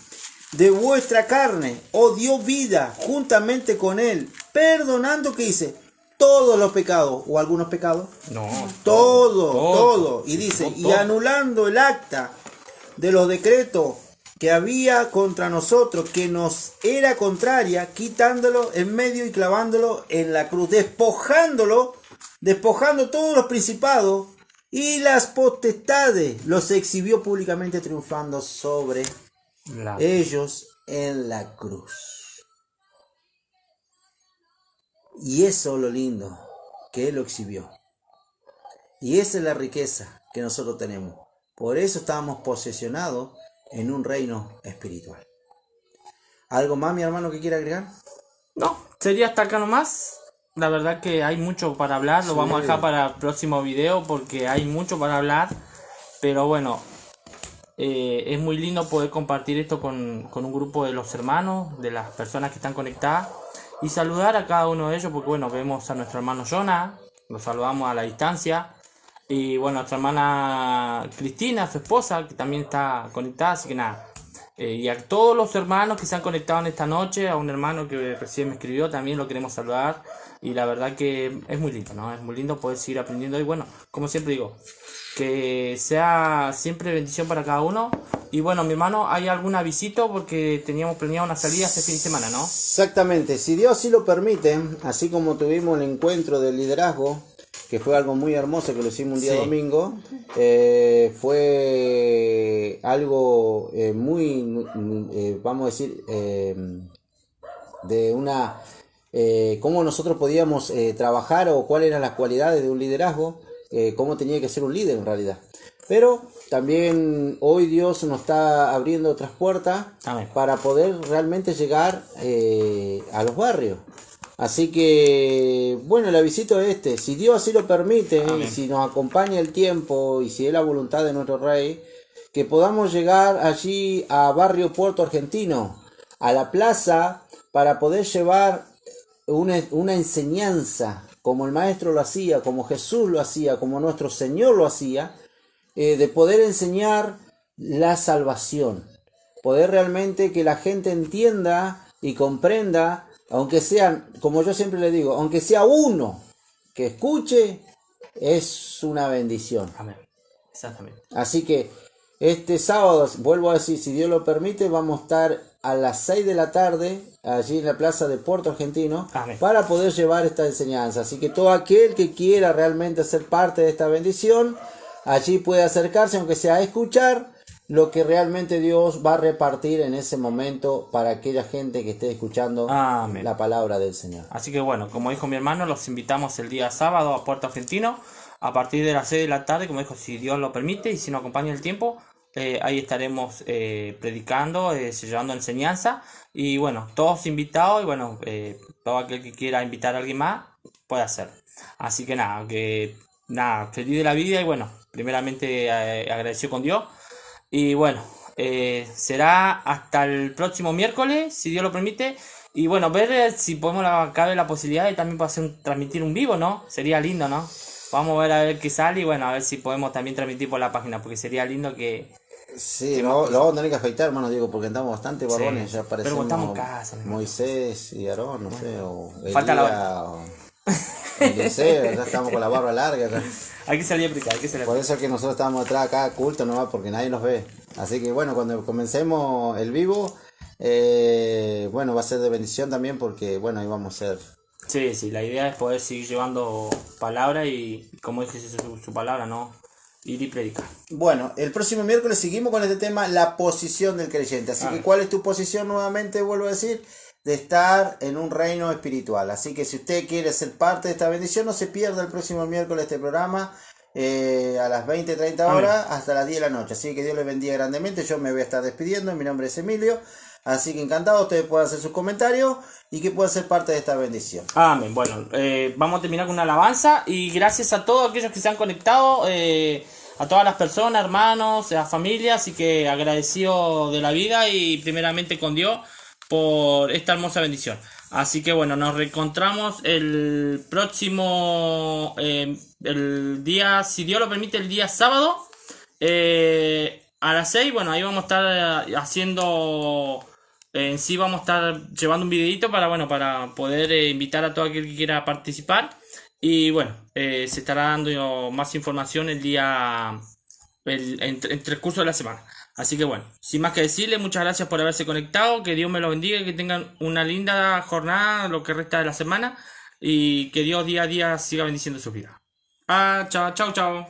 de vuestra carne, os dio vida juntamente con Él, perdonando, ¿qué dice? Todos los pecados, o algunos pecados. No, Todo. Y dice, y anulando el acta de los decretos que había contra nosotros, que nos era contraria, quitándolo en medio y clavándolo en la cruz, despojando todos los principados y las potestades, los exhibió públicamente, triunfando sobre ellos en la cruz. Y eso es lo lindo, que Él lo exhibió. Y esa es la riqueza que nosotros tenemos. Por eso estábamos posesionados en un reino espiritual. ¿Algo más, mi hermano, que quiera agregar? No, sería hasta acá nomás. La verdad que hay mucho para hablar. Lo vamos a dejar para el próximo video porque hay mucho para hablar. Pero bueno, es muy lindo poder compartir esto con un grupo de los hermanos, de las personas que están conectadas, y saludar a cada uno de ellos, porque bueno, vemos a nuestro hermano Jonah, lo saludamos a la distancia, y bueno, a nuestra hermana Cristina, su esposa, que también está conectada, así que nada, y a todos los hermanos que se han conectado en esta noche, a un hermano que recién me escribió, también lo queremos saludar, y la verdad que es muy lindo, ¿no? Es muy lindo poder seguir aprendiendo, y bueno, como siempre digo, que sea siempre bendición para cada uno. Y bueno, mi hermano, ¿hay algún avisito? Porque teníamos planeado una salida este fin de semana, ¿no? Exactamente, si Dios sí lo permite, así como tuvimos el encuentro del liderazgo, que fue algo muy hermoso, que lo hicimos un día domingo, fue algo muy, vamos a decir, de una, cómo nosotros podíamos trabajar, o cuáles eran las cualidades de un liderazgo, cómo tenía que ser un líder en realidad. Pero también hoy Dios nos está abriendo otras puertas. Amén. Para poder realmente llegar a los barrios. Así que, bueno, el avisito es este: si Dios así lo permite, y si nos acompaña el tiempo, y si es la voluntad de nuestro Rey, que podamos llegar allí a Barrio Puerto Argentino, a la plaza, para poder llevar una enseñanza, como el Maestro lo hacía, como Jesús lo hacía, como nuestro Señor lo hacía, de poder enseñar la salvación, poder realmente que la gente entienda y comprenda, aunque sean, como yo siempre le digo, aunque sea uno que escuche, es una bendición. Amén. Exactamente. Así que este sábado, vuelvo a decir, si Dios lo permite, vamos a estar a las 6 de la tarde allí en la plaza de Puerto Argentino. Amén. Para poder llevar esta enseñanza. Así que todo aquel que quiera realmente ser parte de esta bendición, allí puede acercarse, aunque sea a escuchar lo que realmente Dios va a repartir en ese momento para aquella gente que esté escuchando Amén. La palabra del Señor. Así que bueno, como dijo mi hermano, los invitamos el día sábado a Puerto Argentino a partir de las 6 de la tarde, como dijo, si Dios lo permite y si nos acompaña el tiempo, ahí estaremos predicando, llevando enseñanza. Y bueno, todos invitados. Y bueno, todo aquel que quiera invitar a alguien más puede hacer. Así que nada, feliz de la vida. Y bueno, primeramente agradecido con Dios. Y bueno, será hasta el próximo miércoles, si Dios lo permite. Y bueno, ver si podemos cabe la posibilidad de también transmitir un vivo, ¿no? Sería lindo, ¿no? Vamos a ver qué sale y bueno, a ver si podemos también transmitir por la página, porque sería lindo que... Sí, lo vamos a tener que afeitar, hermano, digo, porque estamos bastante barbones, Sí, ya pero parecemos estamos en casa, hermano. Moisés y Aarón, no sé, o Falta Elías, o Eliseo, ya estamos con la barba larga. Ya. Hay que salir a aplicar, hay que salir a Por aplicar. eso es que nosotros estamos atrás acá, culto nomás, porque nadie nos ve. Así que bueno, cuando comencemos el vivo, bueno, va a ser de bendición también, porque bueno, ahí vamos a ser... Sí, la idea es poder seguir llevando palabra y, como dije, su palabra, ¿no? Ir y predicar. Bueno, el próximo miércoles seguimos con este tema, la posición del creyente. Así que, ¿cuál es tu posición? Nuevamente vuelvo a decir, de estar en un reino espiritual. Así que si usted quiere ser parte de esta bendición, no se pierda el próximo miércoles este programa a las 20:30 horas hasta las 10 de la noche. Así que Dios les bendiga grandemente. Yo me voy a estar despidiendo. Mi nombre es Emilio. Así que encantado, ustedes pueden hacer sus comentarios y que puedan ser parte de esta bendición. Amén. Bueno, vamos a terminar con una alabanza y gracias a todos aquellos que se han conectado, a todas las personas, hermanos, a familias, así que agradecido de la vida y primeramente con Dios por esta hermosa bendición. Así que bueno, nos reencontramos el próximo, el día, si Dios lo permite, el día sábado, a las 6. Bueno, ahí vamos a estar haciendo... En sí vamos a estar llevando un videito para poder invitar a todo aquel que quiera participar. Y bueno, se estará dando más información en el transcurso de la semana. Así que bueno, sin más que decirle, muchas gracias por haberse conectado. Que Dios me los bendiga y que tengan una linda jornada, lo que resta de la semana. Y que Dios día a día siga bendiciendo sus vidas. Chao.